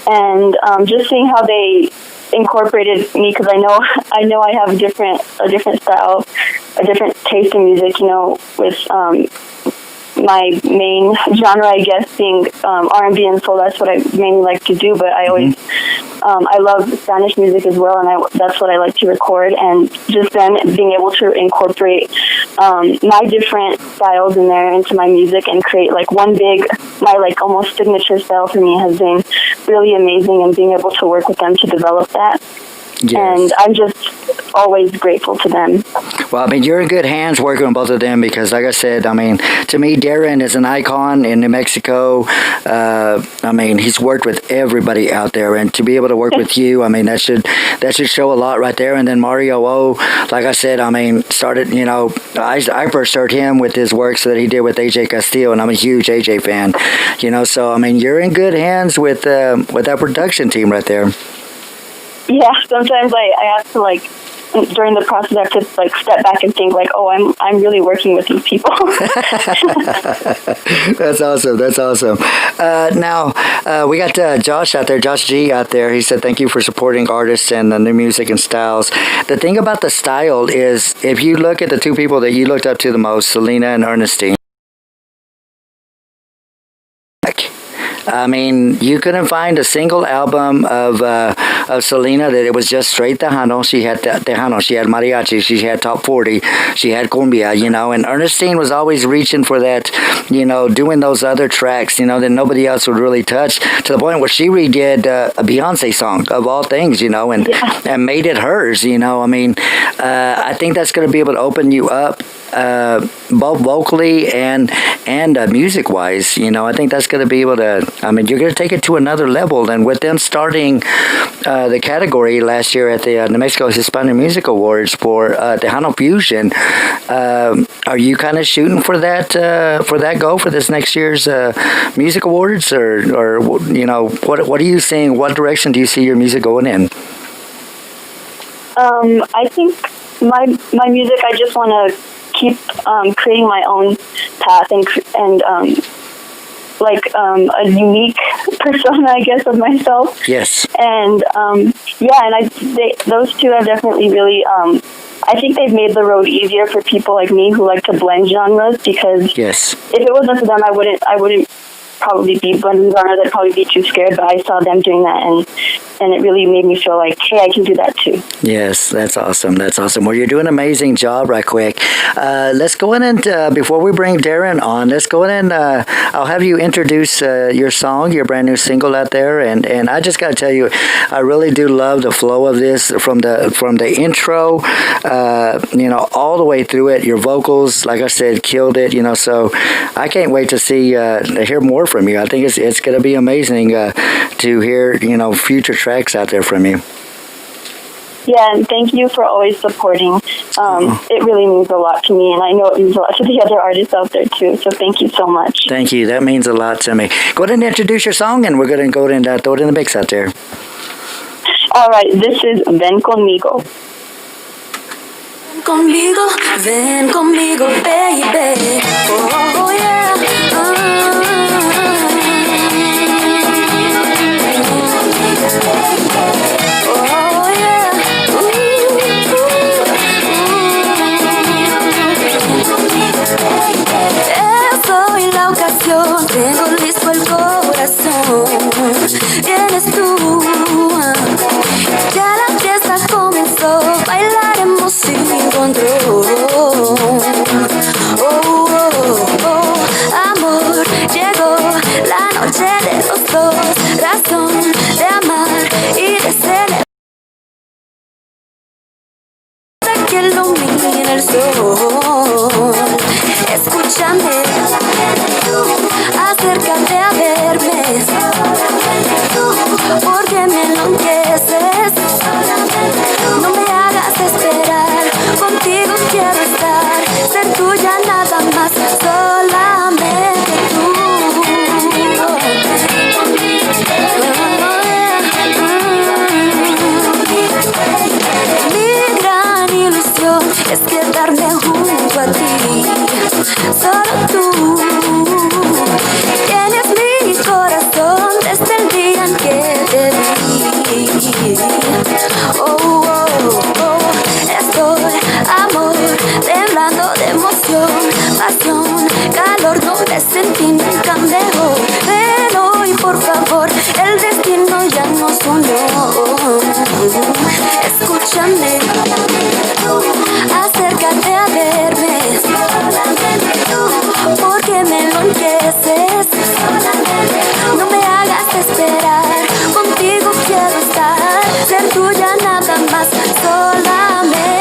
and just seeing how they incorporated me, because I know I have a different style, a different taste in music, with my main genre, I guess, being R&B and soul. That's what I mainly like to do, but I always I love Spanish music as well, and that's what I like to record, and just then being able to incorporate my different styles in there into my music and create like my almost signature style for me has been really amazing, and being able to work with them to develop that. Yes. And always grateful to them. Well, I mean, you're in good hands working with both of them because, like I said, I mean, to me, Darren is an icon in New Mexico. I mean, he's worked with everybody out there, and to be able to work with you, I mean, that should show a lot right there. And then Mario O, like I said, I mean, started, you know, I first heard him with his works that he did with AJ Castillo, and I'm a huge AJ fan, you know. So, I mean, you're in good hands with that production team right there. Yeah, sometimes I have to, like, during the process, I have to, like, step back and think, like, oh, I'm really working with these people. That's awesome. That's awesome. Now, we got Josh out there, Josh G out there. He said, thank you for supporting artists and the new music and styles. The thing about the style is, if you look at the two people that you looked up to the most, Selena and Ernestine, I mean, you couldn't find a single album of Selena that it was just straight Tejano. She had Tejano, she had mariachi, she had top 40, she had cumbia, you know, and Ernestine was always reaching for that, you know, doing those other tracks, you know, that nobody else would really touch, to the point where she redid a Beyonce song, of all things, you know, and made it hers, you know. I mean, I think that's going to be able to open you up both vocally and music-wise, you know. I think that's going to be able to, I mean, you're going to take it to another level. And with them starting the category last year at the New Mexico Hispanic Music Awards for Tejano Fusion, are you kind of shooting for that goal for this next year's music awards, or you know, what are you seeing? What direction do you see your music going in? I think my music, I just want to keep creating my own path and like a unique persona, I guess, of myself. Yes. And those two have definitely really, I think they've made the road easier for people like me who like to blend genres, because if it wasn't for them, I wouldn't probably be blending genres. I'd probably be too scared, but I saw them doing that, and it really made me feel like, hey, I can do that too. Yes, that's awesome. That's awesome. Well, you're doing an amazing job right quick. Let's go in and, before we bring Darren on, let's go in and I'll have you introduce your song, your brand new single out there. And I just got to tell you, I really do love the flow of this from the intro, you know, all the way through it. Your vocals, like I said, killed it, you know, so I can't wait to hear more from you. I think it's going to be amazing to hear, you know, future tracks out there from you. Yeah, and thank you for always supporting. It really means a lot to me, and I know it means a lot to the other artists out there too, so thank you so much. Thank you. That means a lot to me. Go ahead and introduce your song, and we're going to go ahead and throw it in the mix out there. All right, this is Ven Conmigo. Ven conmigo, baby. Oh, yeah. Estoy la ocasión, tengo listo el corazón. Vienes tú, ya la fiesta comenzó, bailaremos sin control. Oh, oh, oh, amor, llegó la noche de los dos, razón de amar y de celebrar. Que ilumina el sol. Escúchame, acércate a verme, porque me enloqueces. No me hagas esperar, contigo quiero estar, ser tuya nada más, solamente tú. Mi gran ilusión es quedarme junto a ti, solo tú. Tienes mi corazón desde el día en que te vi. Oh, oh, oh, estoy, amor, temblando de emoción, pasión, calor, no me sentí nunca mejor. Ven hoy, por favor, el destino ya nos unió. Escúchame, acércate a verme, porque me enloqueces. No me hagas esperar, contigo quiero estar, ser tuya nada más, solamente.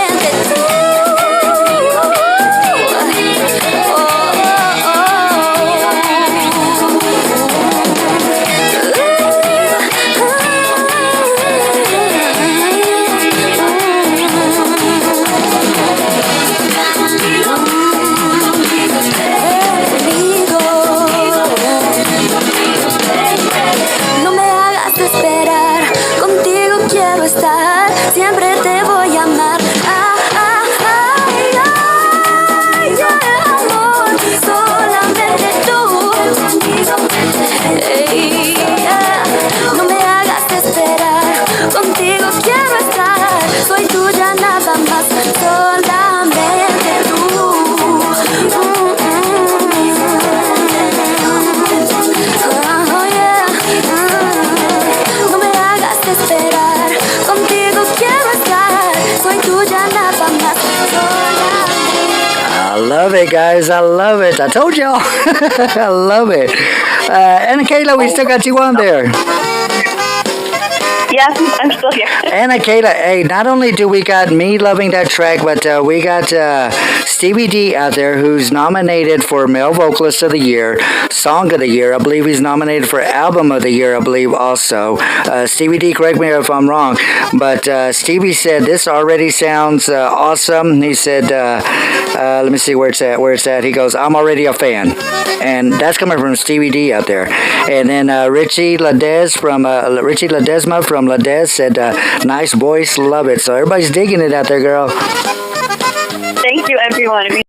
love it, guys. I love it. I told y'all. I love it. Anakaela, we still got you on there. Yeah, I'm still here. Anakaela, hey, not only do we got me loving that track, but we got Stevie D out there who's nominated for Male Vocalist of the Year, Song of the Year. I believe he's nominated for Album of the Year, I believe also. Stevie D, correct me if I'm wrong, but Stevie said this already sounds awesome. He said, let me see where it's at. He goes, I'm already a fan. And that's coming from Stevie D out there. And then Richie Ledesma from Ladez said, nice voice, love it. So everybody's digging it out there, girl. Thank you, everyone.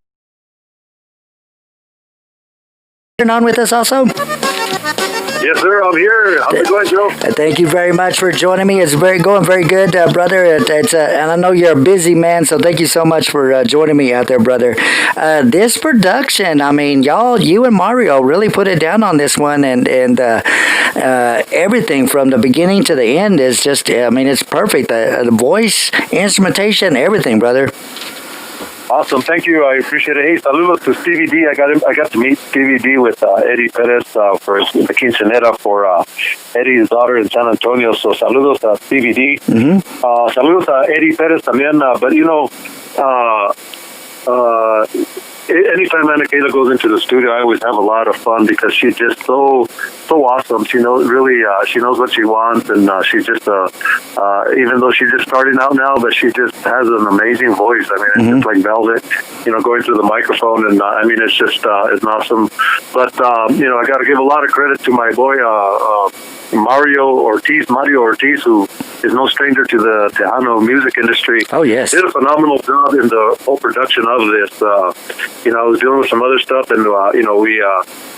You're on with us also? Yes, sir. I'm here. How's it going, Joe? Thank you very much for joining me. It's going very good, brother. And I know you're a busy man, so thank you so much for joining me out there, brother. This production, I mean, you and Mario really put it down on this one, and everything from the beginning to the end is just, I mean, it's perfect. The voice, instrumentation, everything, brother. Awesome, thank you. I appreciate it. Hey, saludos to Stevie D. I got to meet Stevie D with Eddie Perez for the quinceanera for Eddie's daughter in San Antonio. So saludos to Stevie D. Mm-hmm. Saludos to Eddie Perez también. But you know, anytime Anakaela goes into the studio, I always have a lot of fun because she's just so awesome. She knows she knows what she wants, and she's just even though she's just starting out now, but she just has an amazing voice. I mean, it's just like velvet, going through the microphone, and I mean, it's just it's awesome. But I got to give a lot of credit to my boy Mario Ortiz, who is no stranger to the Tejano music industry. Oh, yes. Did a phenomenal job in the whole production of this. I was dealing with some other stuff, and, we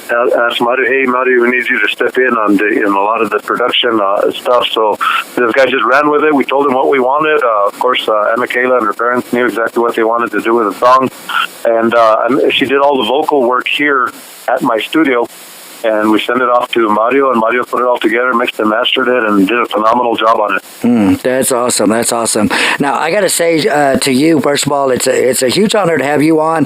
asked Mario, hey, Mario, we need you to step in on a lot of the production stuff. So this guy just ran with it. We told him what we wanted. Of course, Anakaela and her parents knew exactly what they wanted to do with the song. And she did all the vocal work here at my studio. And we sent it off to Mario, and Mario put it all together, mixed and mastered it, and did a phenomenal job on it. That's awesome. That's awesome. Now, I got to say to you, first of all, it's a huge honor to have you on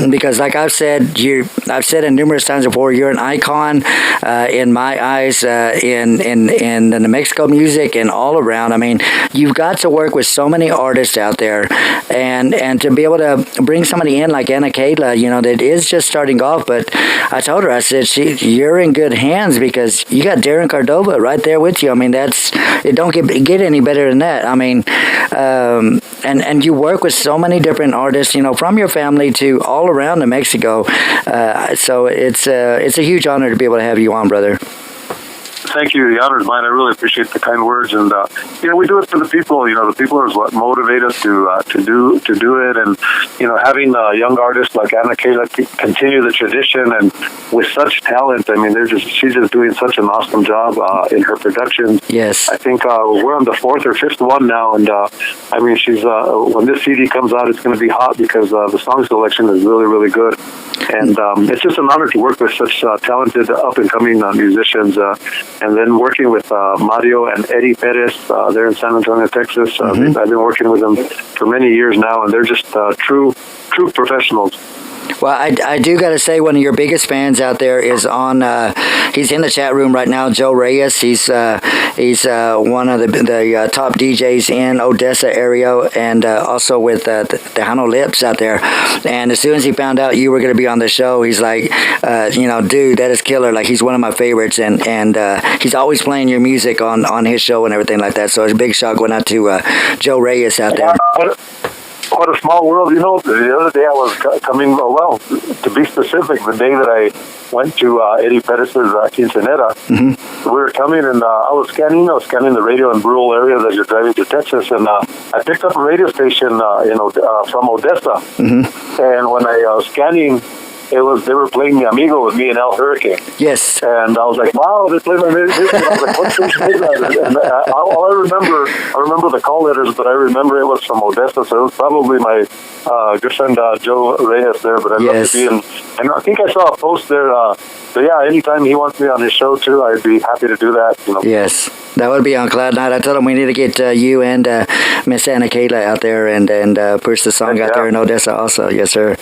because, like I've said it numerous times before, you're an icon in my eyes in the New Mexico music and all around. I mean, you've got to work with so many artists out there, and to be able to bring somebody in like Anakaela, that is just starting off. But I told her, I said, you're in good hands because you got Darren Cordova right there with you. I mean, it don't get any better than that. I mean, and you work with so many different artists, from your family to all around New Mexico. So it's a huge honor to be able to have you on, brother. Thank you. The honor is mine. I really appreciate the kind words, and we do it for the people. The people is what motivate us to do it, and having young artists like Anakaela continue the tradition, and with such talent. I mean, she's just doing such an awesome job in her production. Yes, I think we're on the 4th or 5th one now, and I mean, she's when this CD comes out, it's going to be hot because the song selection is really, really good, and it's just an honor to work with such talented up and coming musicians. And then working with Mario and Eddie Perez there in San Antonio, Texas. I've been working with them for many years now, and they're just true professionals. Well, I do got to say one of your biggest fans out there is on. He's in the chat room right now. Joe Reyes. He's one of the top DJs in Odessa area, and also with the Tejano Lips out there. And as soon as he found out you were going to be on the show, he's like, dude, that is killer. Like, he's one of my favorites, and he's always playing your music on his show and everything like that. So it's a big shout going out to Joe Reyes out there. What a small world. The other day I was coming, to be specific, the day that I went to Eddie Perez's quinceanera, we were coming, and I was scanning the radio in rural areas as you're driving to Texas, and I picked up a radio station, from Odessa, and when I was scanning, they were playing Mi Amigo with me and El Hurricane. Yes. And I was like, wow, they're playing my music. I was like, what station is that? And I remember the call letters, but I remember it was from Odessa, so it was probably my good friend Joe Reyes there. But I'd love to be in. And I think I saw a post there. So yeah, anytime he wants me on his show too, I'd be happy to do that. Yes. That would be on Cloud Nine. I told him we need to get you and Miss Anakaela out there and push the song out there in Odessa also. Yes, sir.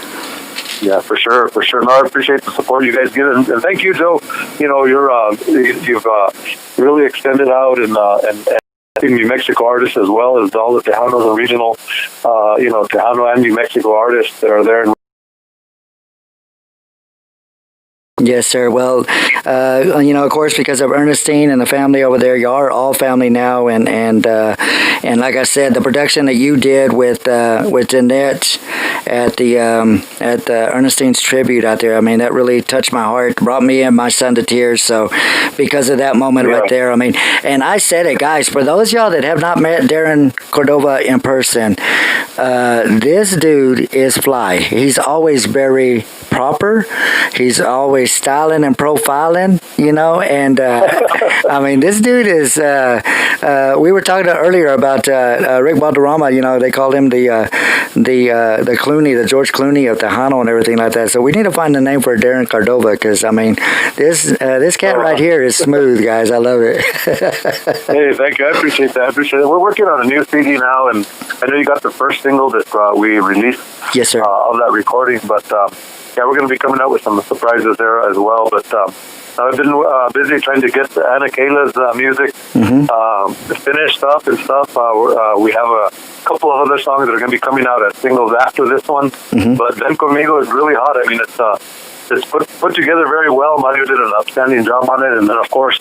Yeah, for sure. No, I appreciate the support you guys give, and thank you, Joe. You know, you've really extended out and New Mexico artists as well as all the Tejanos and regional, Tejano and New Mexico artists that are there. Yes, sir. Well, of course, because of Ernestine and the family over there, you are all family now, and like I said, the production that you did with Jeanette at the Ernestine's tribute out there, I mean, that really touched my heart, brought me and my son to tears. So, because of that moment right there, I mean, and I said it, guys, for those of y'all that have not met Darren Cordova in person, this dude is fly. He's always very proper. He's always styling and profiling, and I mean, this dude is, we were talking earlier about Rick Valderrama, they called him the Clooney, the George Clooney of Tejano and everything like that. So we need to find a name for Darren Cordova, because, I mean, this cat right here is smooth, guys. I love it. Hey, thank you. I appreciate that. We're working on a new CD now, and I know you got the first single that we released yes, sir. Of that recording, but yeah, we're going to be coming out with some surprises there as well. But I've been busy trying to get Anakaela's music finished up and stuff. We have a couple of other songs that are going to be coming out as singles after this one. But Ven Conmigo is really hot. I mean, it's put together very well. Mario did an outstanding job on it. And then, of course,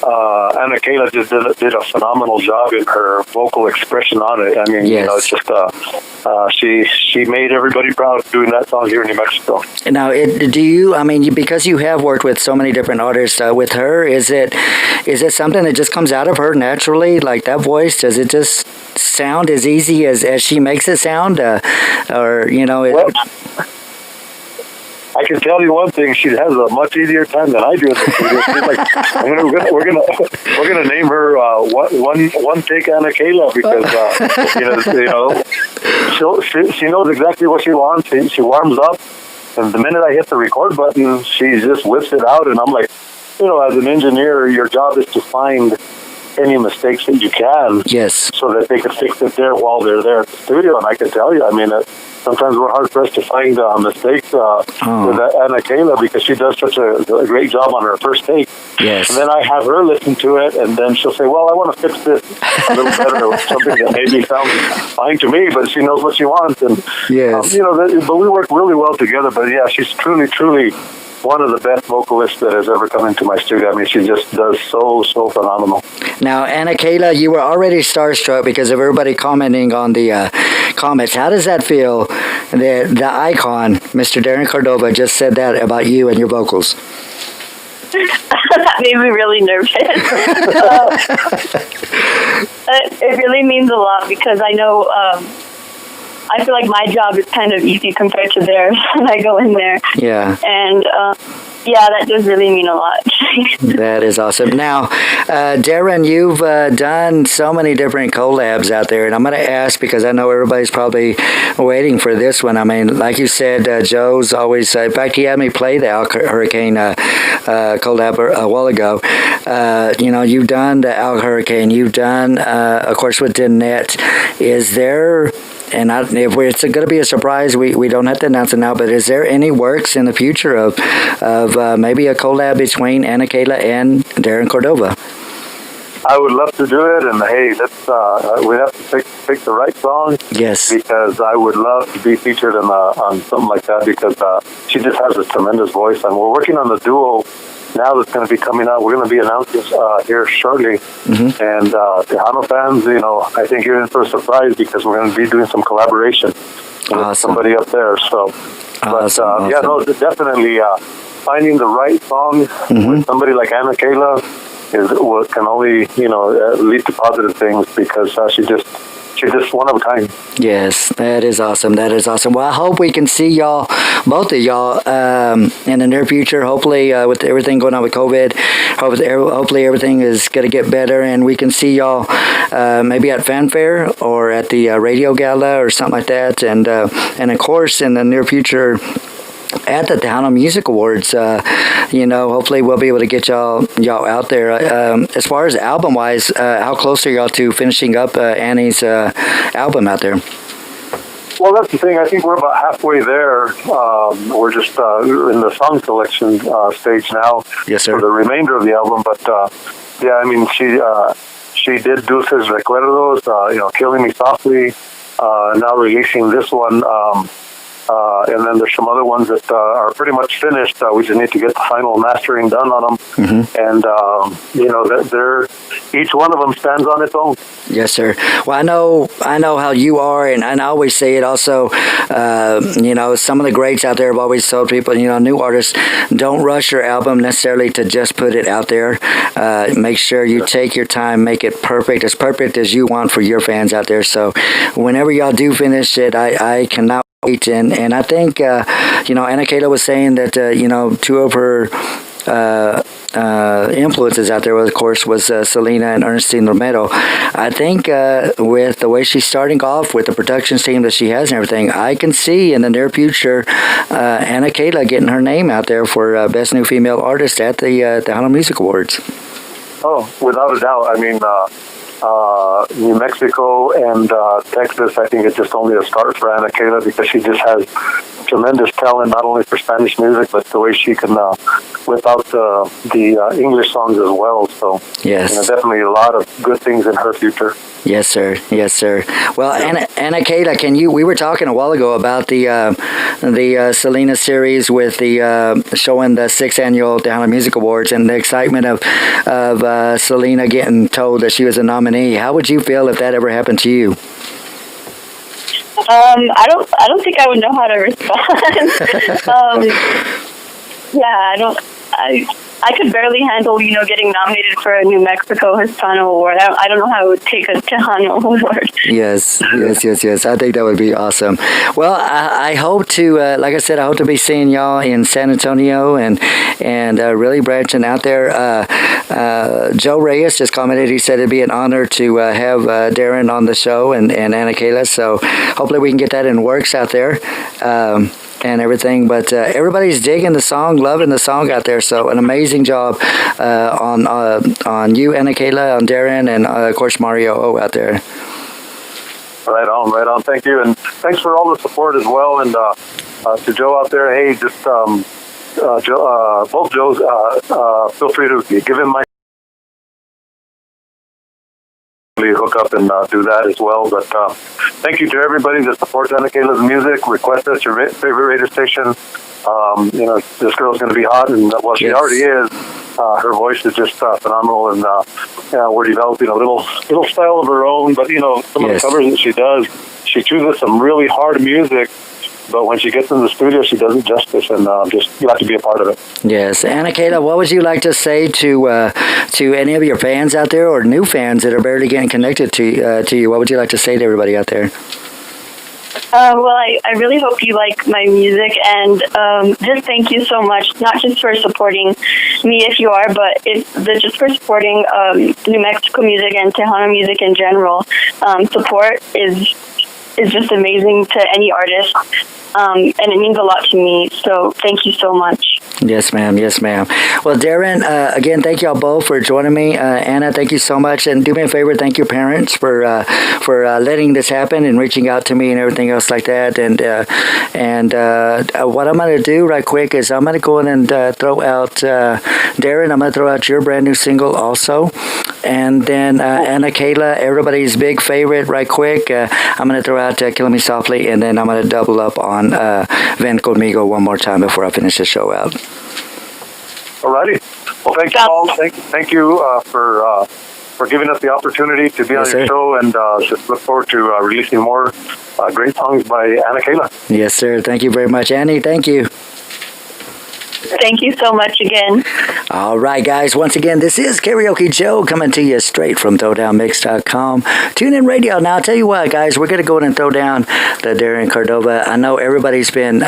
Anakaela just did a phenomenal job in her vocal expression on it. I mean, it's just she made everybody proud doing that song here in New Mexico. Now, because you have worked with so many different artists, with her, is it something that just comes out of her naturally? Like that voice, does it just sound as easy as she makes it sound, I can tell you one thing: she has a much easier time than I do in the studio. She's like, we're gonna name her one take Anakaela, because she knows exactly what she wants. She warms up, and the minute I hit the record button, she just whips it out, and I'm like, as an engineer, your job is to find any mistakes that you can, so that they can fix it there while they're there at the studio. And I can tell you, I mean, sometimes we're hard pressed to find mistakes with Anakaela, because she does such a great job on her first take. Yes. And then I have her listen to it, and then she'll say, "Well, I want to fix this a little better," or something that maybe sounds fine to me, but she knows what she wants. And but we work really well together. But yeah, she's truly one of the best vocalists that has ever come into my studio. I mean, she just does so phenomenal. Now, Anakaela, you were already starstruck because of everybody commenting on the comments. How does that feel that the icon, Mr. Darren Cordova, just said that about you and your vocals? That made me really nervous. It really means a lot, because I know I feel like my job is kind of easy compared to theirs when I go in there. Yeah. And that does really mean a lot. That is awesome. Now, Darren, you've done so many different collabs out there, and I'm going to ask, because I know everybody's probably waiting for this one. I mean, like you said, Joe's always, in fact, he had me play the Al Hurricane collab a while ago. You've done the Al Hurricane. You've done, of course, with Jeanette. Is there... And if it's going to be a surprise, we don't have to announce it now, but is there any works in the future of maybe a collab between Anakaela and Darren Cordova? I would love to do it, and hey, we have to pick the right song. Yes. Because I would love to be featured on something like that, because she just has a tremendous voice, and we're working on the duo now that's going to be coming out. We're going to be announcing here shortly. And Tejano fans, I think you're in for a surprise, because we're going to be doing some collaboration with somebody up there. So, definitely finding the right song with somebody like Anakaela is what can only lead to positive things, because she's just one of a kind. Yes, that is awesome. Well, I hope we can see y'all, both of y'all, in the near future. Hopefully, with everything going on with COVID, hopefully everything is going to get better, and we can see y'all maybe at Fanfare or at the radio gala or something like that. And of course, in the near future, at the Tejano Music Awards. Hopefully we'll be able to get y'all out there. As far as album-wise, how close are y'all to finishing up Annie's album out there? Well, that's the thing. I think we're about halfway there. We're just in the song selection stage now. Yes, sir. For the remainder of the album. But she did Dulces Recuerdos, Killing Me Softly, now releasing this one. And then there's some other ones that are pretty much finished. We just need to get the final mastering done on them. And, each one of them stands on its own. Yes, sir. Well, I know how you are, and I always say it also, some of the greats out there have always told people, new artists, don't rush your album necessarily to just put it out there. Make sure you take your time, make it perfect as you want for your fans out there. So whenever y'all do finish it, I cannot wait. And I think, Anakaela was saying that, two of her influences out there, of course, was Selena and Ernestine Romero. I think with the way she's starting off with the production team that she has and everything, I can see in the near future Anakaela getting her name out there for Best New Female Artist at the Tejano Music Awards. Oh, without a doubt. I mean, New Mexico and Texas, I think it's just only a start for Anakaela because she just has tremendous talent, not only for Spanish music, but the way she can whip out the English songs as well. So, yes, definitely a lot of good things in her future. Yes, sir. Yes, sir. Well, Anakaela, we were talking a while ago about the Selena series with the showing the 6th annual Tejano Music Awards and the excitement of Selena getting told that she was a nominee. How would you feel if that ever happened to you? I don't think I would know how to respond. I could barely handle, getting nominated for a New Mexico Hispano Award. I don't know how I would take a Tejano Award. Yes. I think that would be awesome. Well, I hope to, like I said, I hope to be seeing y'all in San Antonio and really branching out there. Joe Reyes just commented, he said it'd be an honor to have Darren on the show and Anakaela. So hopefully we can get that in works out there. And everything, but everybody's digging the song, loving the song out there. So an amazing job on you, Anakaela, on Darren, and of course Mario O out there. Right on. Thank you, and thanks for all the support as well. And to Joe out there, hey, just both Joes, feel free to give him my hook up and do that as well. But thank you to everybody that supports Anakaela's music. Request us your favorite radio station. This girl's going to be hot, and she already is. Her voice is just phenomenal, and we're developing a little style of her own. But some of the covers that she does, she chooses some really hard music. But when she gets in the studio, she does it justice, and you have to be a part of it. Yes. Anakaela, what would you like to say to any of your fans out there or new fans that are barely getting connected to you? What would you like to say to everybody out there? Well, I really hope you like my music, and just thank you so much, not just for supporting me if you are, but just for supporting New Mexico music and Tejano music in general. Support is just amazing to any artist. And it means a lot to me, so thank you so much. Yes, ma'am. Well, Darren, again, thank y'all both for joining me. Anna, thank you so much, and do me a favor, thank your parents for letting this happen and reaching out to me and everything else like that. And what I'm going to do right quick is I'm going to go in and throw out Darren. I'm going to throw out your brand new single also, and then Anakaela, everybody's big favorite, right quick. I'm going to throw out Killing Me Softly, and then I'm going to double up on Ven Conmigo one more time before I finish the show out. Alrighty. Well, thank you all. Thank you for giving us the opportunity to be on your show, and just look forward to releasing more great songs by Anakaela. Yes, sir. Thank you very much, Annie. Thank you. Thank you so much again. All right, guys. Once again, this is Karaoke Joe coming to you straight from ThrowDownMix.com. Tune in radio. Now, I'll tell you what, guys, we're going to go in and throw down the Darren Cordova. I know everybody's been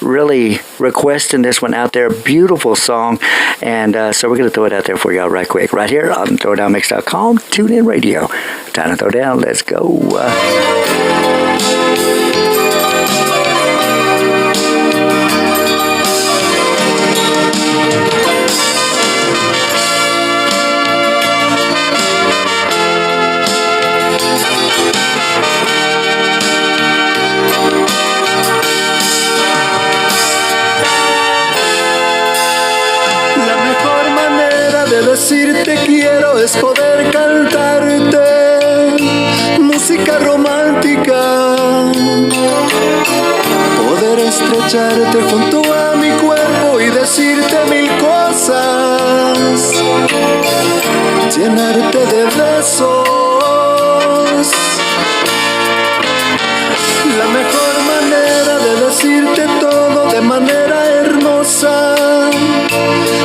really requesting this one out there. Beautiful song. And so we're going to throw it out there for y'all right quick. Right here on ThrowDownMix.com. Tune in radio. Time to throw down. Let's go. es poder cantarte música romántica, poder estrecharte junto a mi cuerpo y decirte mil cosas, llenarte de besos. La mejor manera de decirte todo de manera hermosa,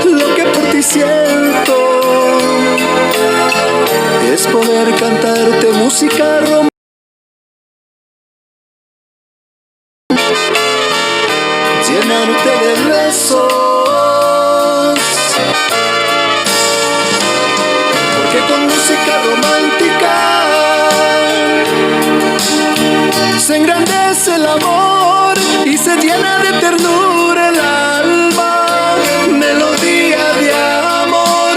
lo que por ti siento, es poder cantarte música romántica, llenarte de besos, porque con música romántica se engrandece el amor y se llena de ternura el alma, melodía de amor,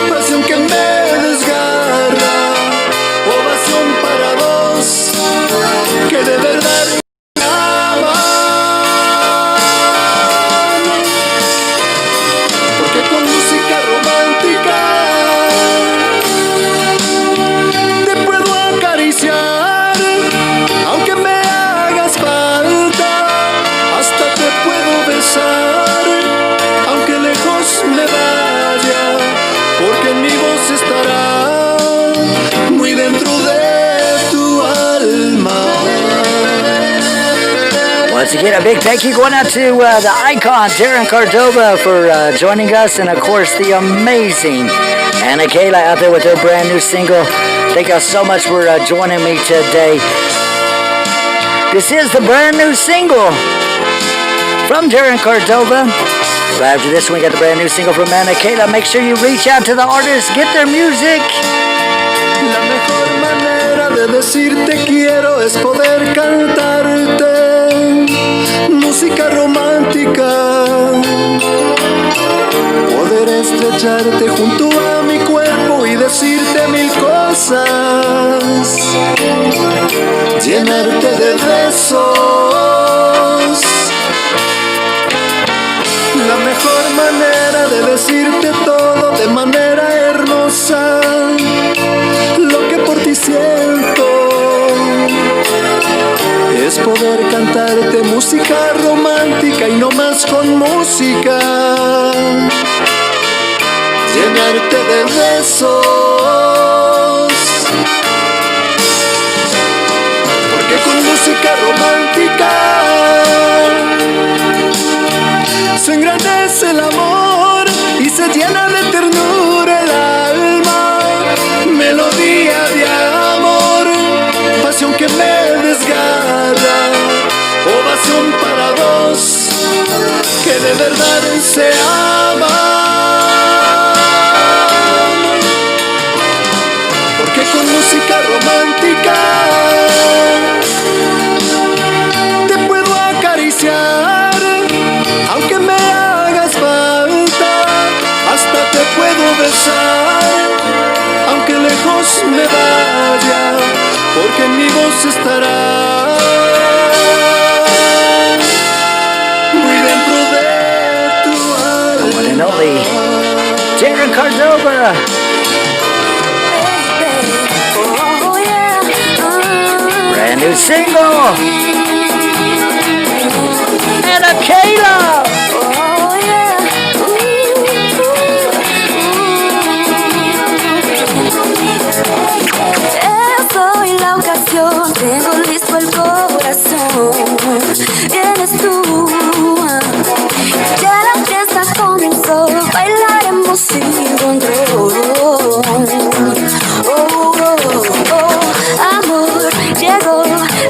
pasión que me desgarra, ovación para vos, que de verdad me aman, porque con música romántica te puedo acariciar, aunque me hagas falta, hasta te puedo besar, aunque lejos me vaya, porque en mi voz estará muy dentro de tu alma. Once again, a big thank you going out to the icon, Darren Cordova, for joining us, and of course the amazing Anakaela out there with their brand new single. Thank you so much for joining me today. This is the brand new single from Darren Cordova. Right after this one, we got the brand new single from Anakaela. Make sure you reach out to the artists, get their music. La mejor manera de decirte quiero es poder cantarte música romántica, poder estrecharte junto a mi cuerpo y decirte mil cosas, llenarte de besos. La mejor manera de decirte todo de manera hermosa, lo que por ti siento, es poder cantarte música romántica y no más con música, llenarte de besos, porque con música romántica se engrandece el amor y se llena de ternura el alma, melodía de amor, pasión que me desgarra, ovación para vos, que de verdad se aman, porque con música romántica te puedo acariciar, aunque me hagas falta, hasta te puedo besar, aunque lejos me vaya, porque en mi voz estará muy dentro de tu alma. The one and only Darren Cordova. Brand new single. Anakaela. Soy la ocasión, tengo listo el corazón, eres tú. Ya la fiesta comenzó, bailaremos sin control. Amor, llegó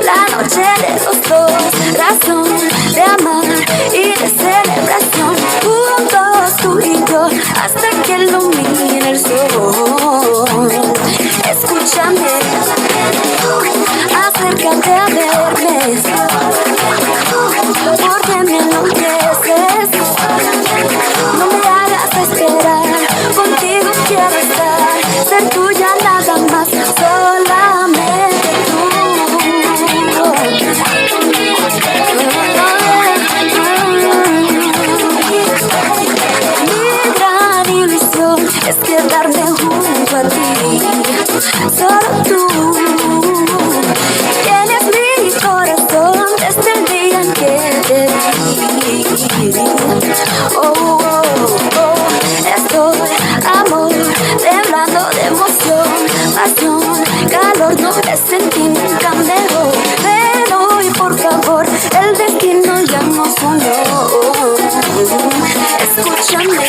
la noche de los dos, razón de amar y de celebración, juntos tú y yo, hasta que ilumine el sol. Escúchame, acércate a verme, porque me enloqueces. No me hagas esperar, contigo quiero estar, ser tuya nada más, solamente tú. Mi gran ilusión es quedarme junto a ti. te sentí nunca mejor. Pero hoy por favor, el destino ya nos unió. Escúchame,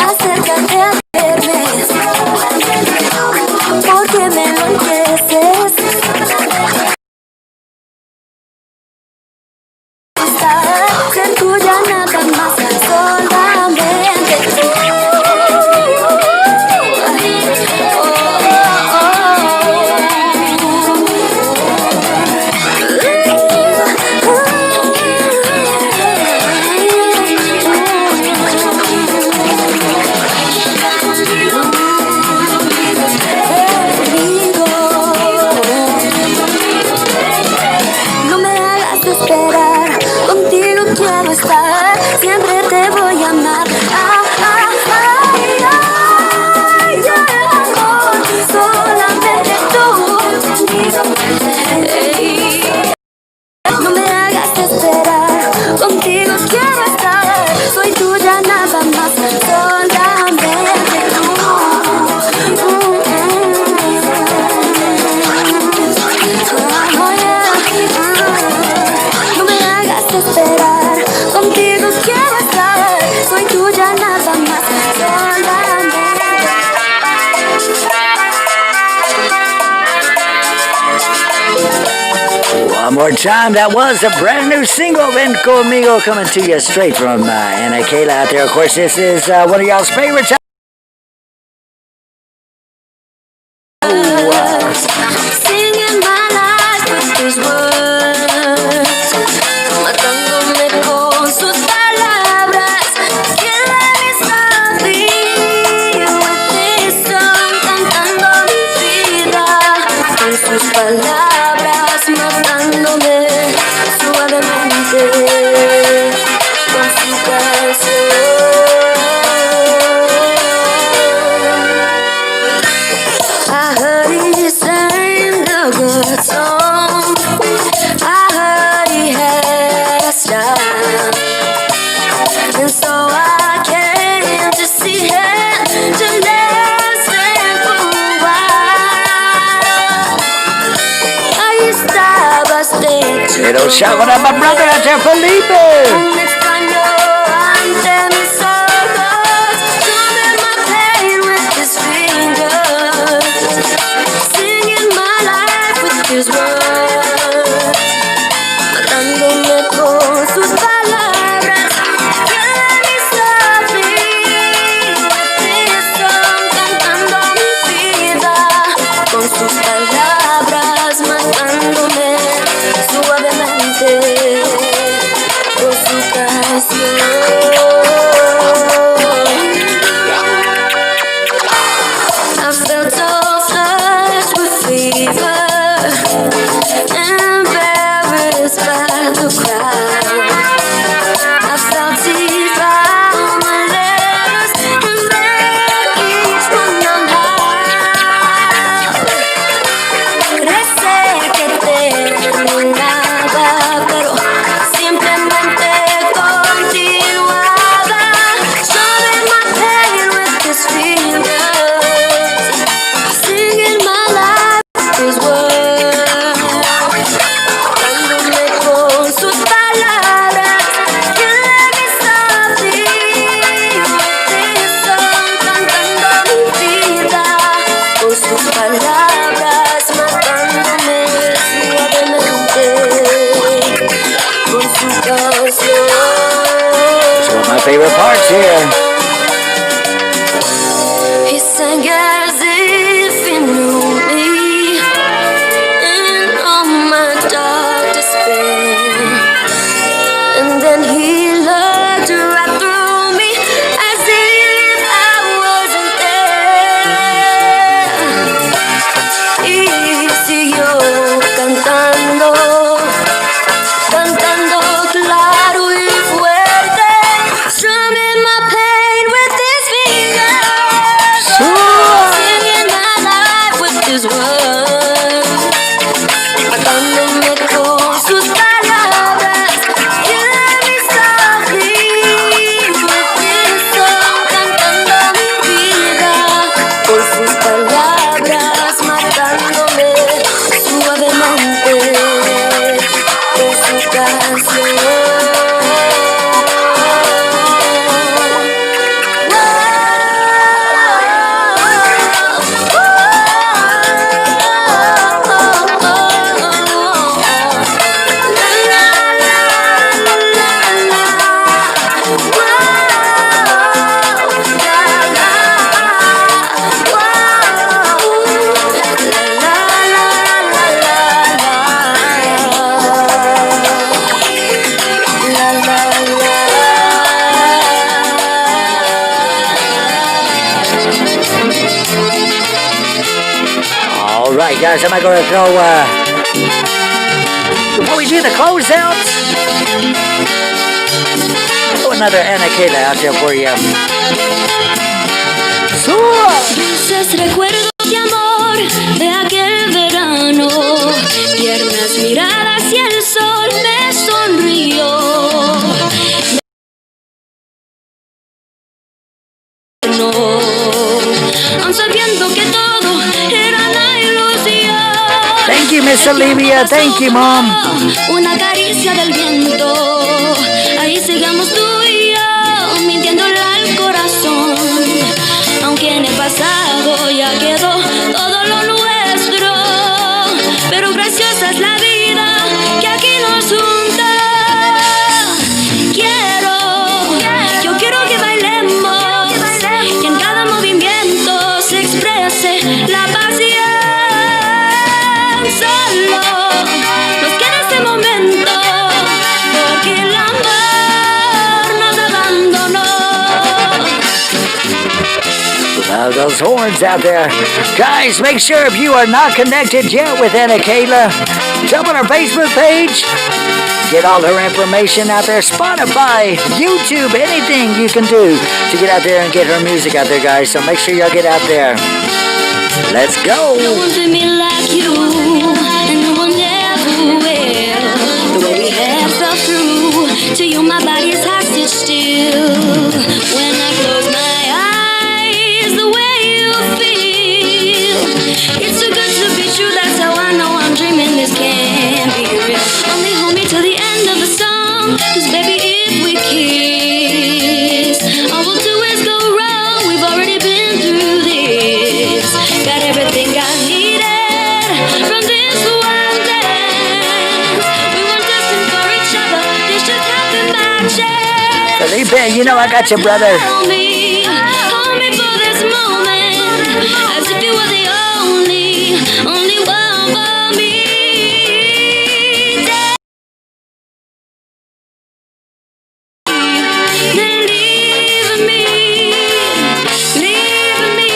acércate a verme, porque me enloqueces. Ser tuya nada más, solamente tú. No me hagas esperar, contigo quiero estar, siempre te voy a amar. Amor, solamente tú. Ey. No me hagas esperar, contigo quiero estar, soy tuya nada más, solamente tú. Oh, yeah. No me hagas esperar, contigo quiero estar, soy tuya nada más, solamente. One more time, that was a brand new single, Ven Conmigo, coming to you straight from Anakaela out there. Of course, this is one of y'all's favorites. Singing my life with these words, matándome con sus palabras. Killing me softly with this song, cantando mi vida con sus palabras, matándome suavemente con su canción. I heard he sang a good song. I heard he had a style, and so I came to see him, to listen for a while. Ahí estaba stage. Little shout out to my brother out there, Felipe. Un extraño ante mis ojos, drumming my pain with his fingers, singing my life with his words, matándome con sus palabras. Killing me softly with this song, cantando mi vida con sus palabras, matándome suavemente con su canción. I felt all flushed with fever, embarrassed by the crowd. I felt tears round my lips and read each one aloud. Recé que terminaba, pero simplemente continuaba. Showing my pain with his fingers, singing my life with his words, dándome con sus palabras. Killing me softly with this song, cantando mi vida con sus palabras, matándome suavemente con su canción. It's one of my favorite parts here. He sang as if he knew me in all my dark despair, and then he looked right through me as if I wasn't there. Y siguió cantando, cantando claro y fuerte, strumming my pain Alright, guys, I'm going to throw, before we do the closeouts, throw another Anakaela out there for you. Dulces recuerdos de amor de aquel verano, tiernas miradas y el sol me sonrió. No, aun sabiendo que todo era la ilusión. Thank you, Miss Olivia. Thank you, Mom. Una caricia del viento, ahí sigamos tú y yo, mintiéndole al corazón. Aunque en el pasado ya quedó todo lo nuestro, pero graciosa es la vida que aquí nos junta. Yo quiero que bailemos y en cada movimiento se exprese la pasión. Solo nos queda este momento, porque el amor nos abandonó. Love those horns out there. Guys, make sure if you are not connected yet with Anakaela, jump on our Facebook page. Get all her information out there. Spotify, YouTube, anything you can do to get out there and get her music out there, guys. So make sure y'all get out there. Let's go. No one did me like you, and no one ever will. The way we have fell through, to you my body is hostage still. When I close my eyes, the way you feel, it's too good to be true. That's how I know I'm dreaming. This can't be real. Only hold me till the end of the song, 'cause baby, if we kiss, all we'll do is go wrong. We've already been through this. Got everything I needed from this one dance. We weren't destined for each other. This just happened by chance. Felipe, you know I got you, brother. Hold me for this moment, as if you were the only one for me. Then leave me, leave me, leave me.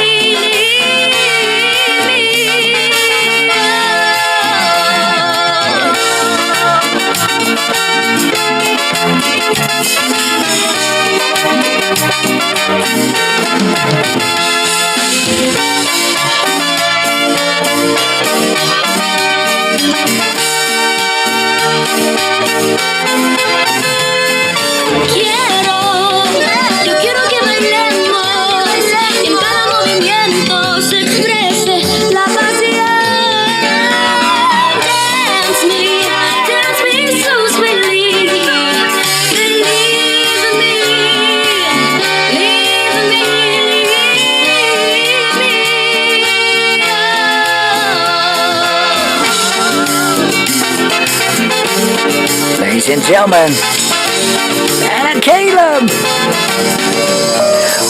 Yo quiero que bailemos y en cada movimiento se exprese la pasión. Dance me so sweetly. Then leave me, leave me, leave me. Ladies and gentlemen, Anakaela.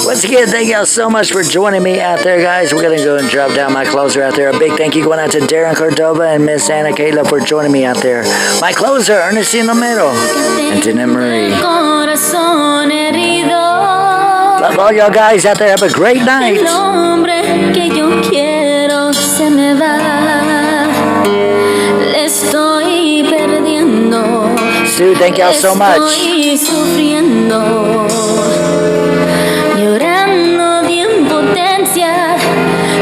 Once again, thank y'all so much for joining me out there, guys. We're going to go and drop down my closer out there. A big thank you going out to Darren Cordova and Miss Anakaela for joining me out there. My closer, Ernestine Romero and Tina Marie. Love all y'all guys out there. Have a great night. Sue, thank y'all so much. Llorando de impotencia,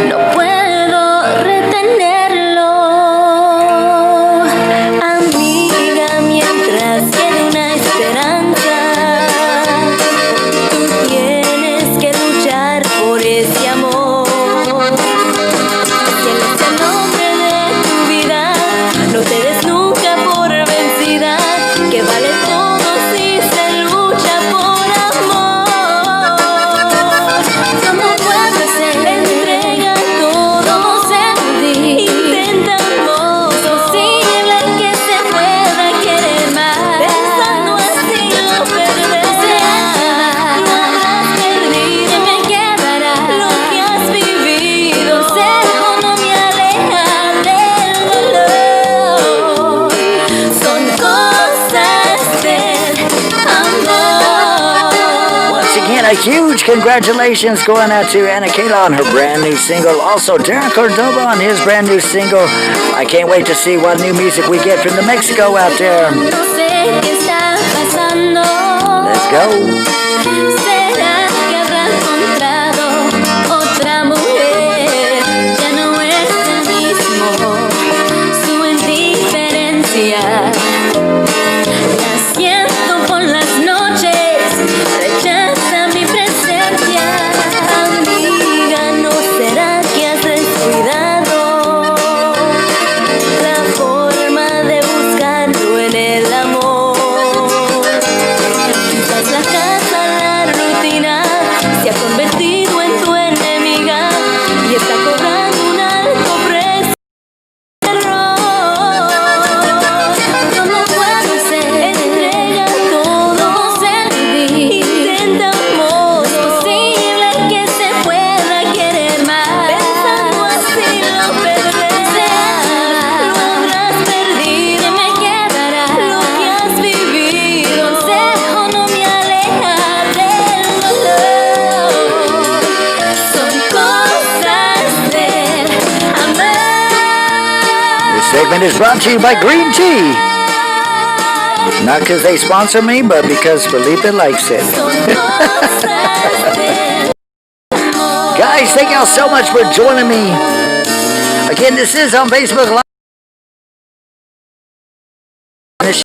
no puedo retenerlo. Amiga, mientras quede una esperanza, tú tienes que luchar por ese amor. Si él es el hombre de tu vida, no te des nunca por vencida, que vale todo si se lucha por amor. ¿Cómo puede ser huge congratulations going out to Anakaela on her brand new single. Also, Darren Cordova on his brand new single. I can't wait to see what new music we get from the Mexico out there. Let's go. Segment is brought to you by Green Tea. Not because they sponsor me, but because Felipe likes it. Guys, thank y'all so much for joining me. Again, this is on Facebook Live.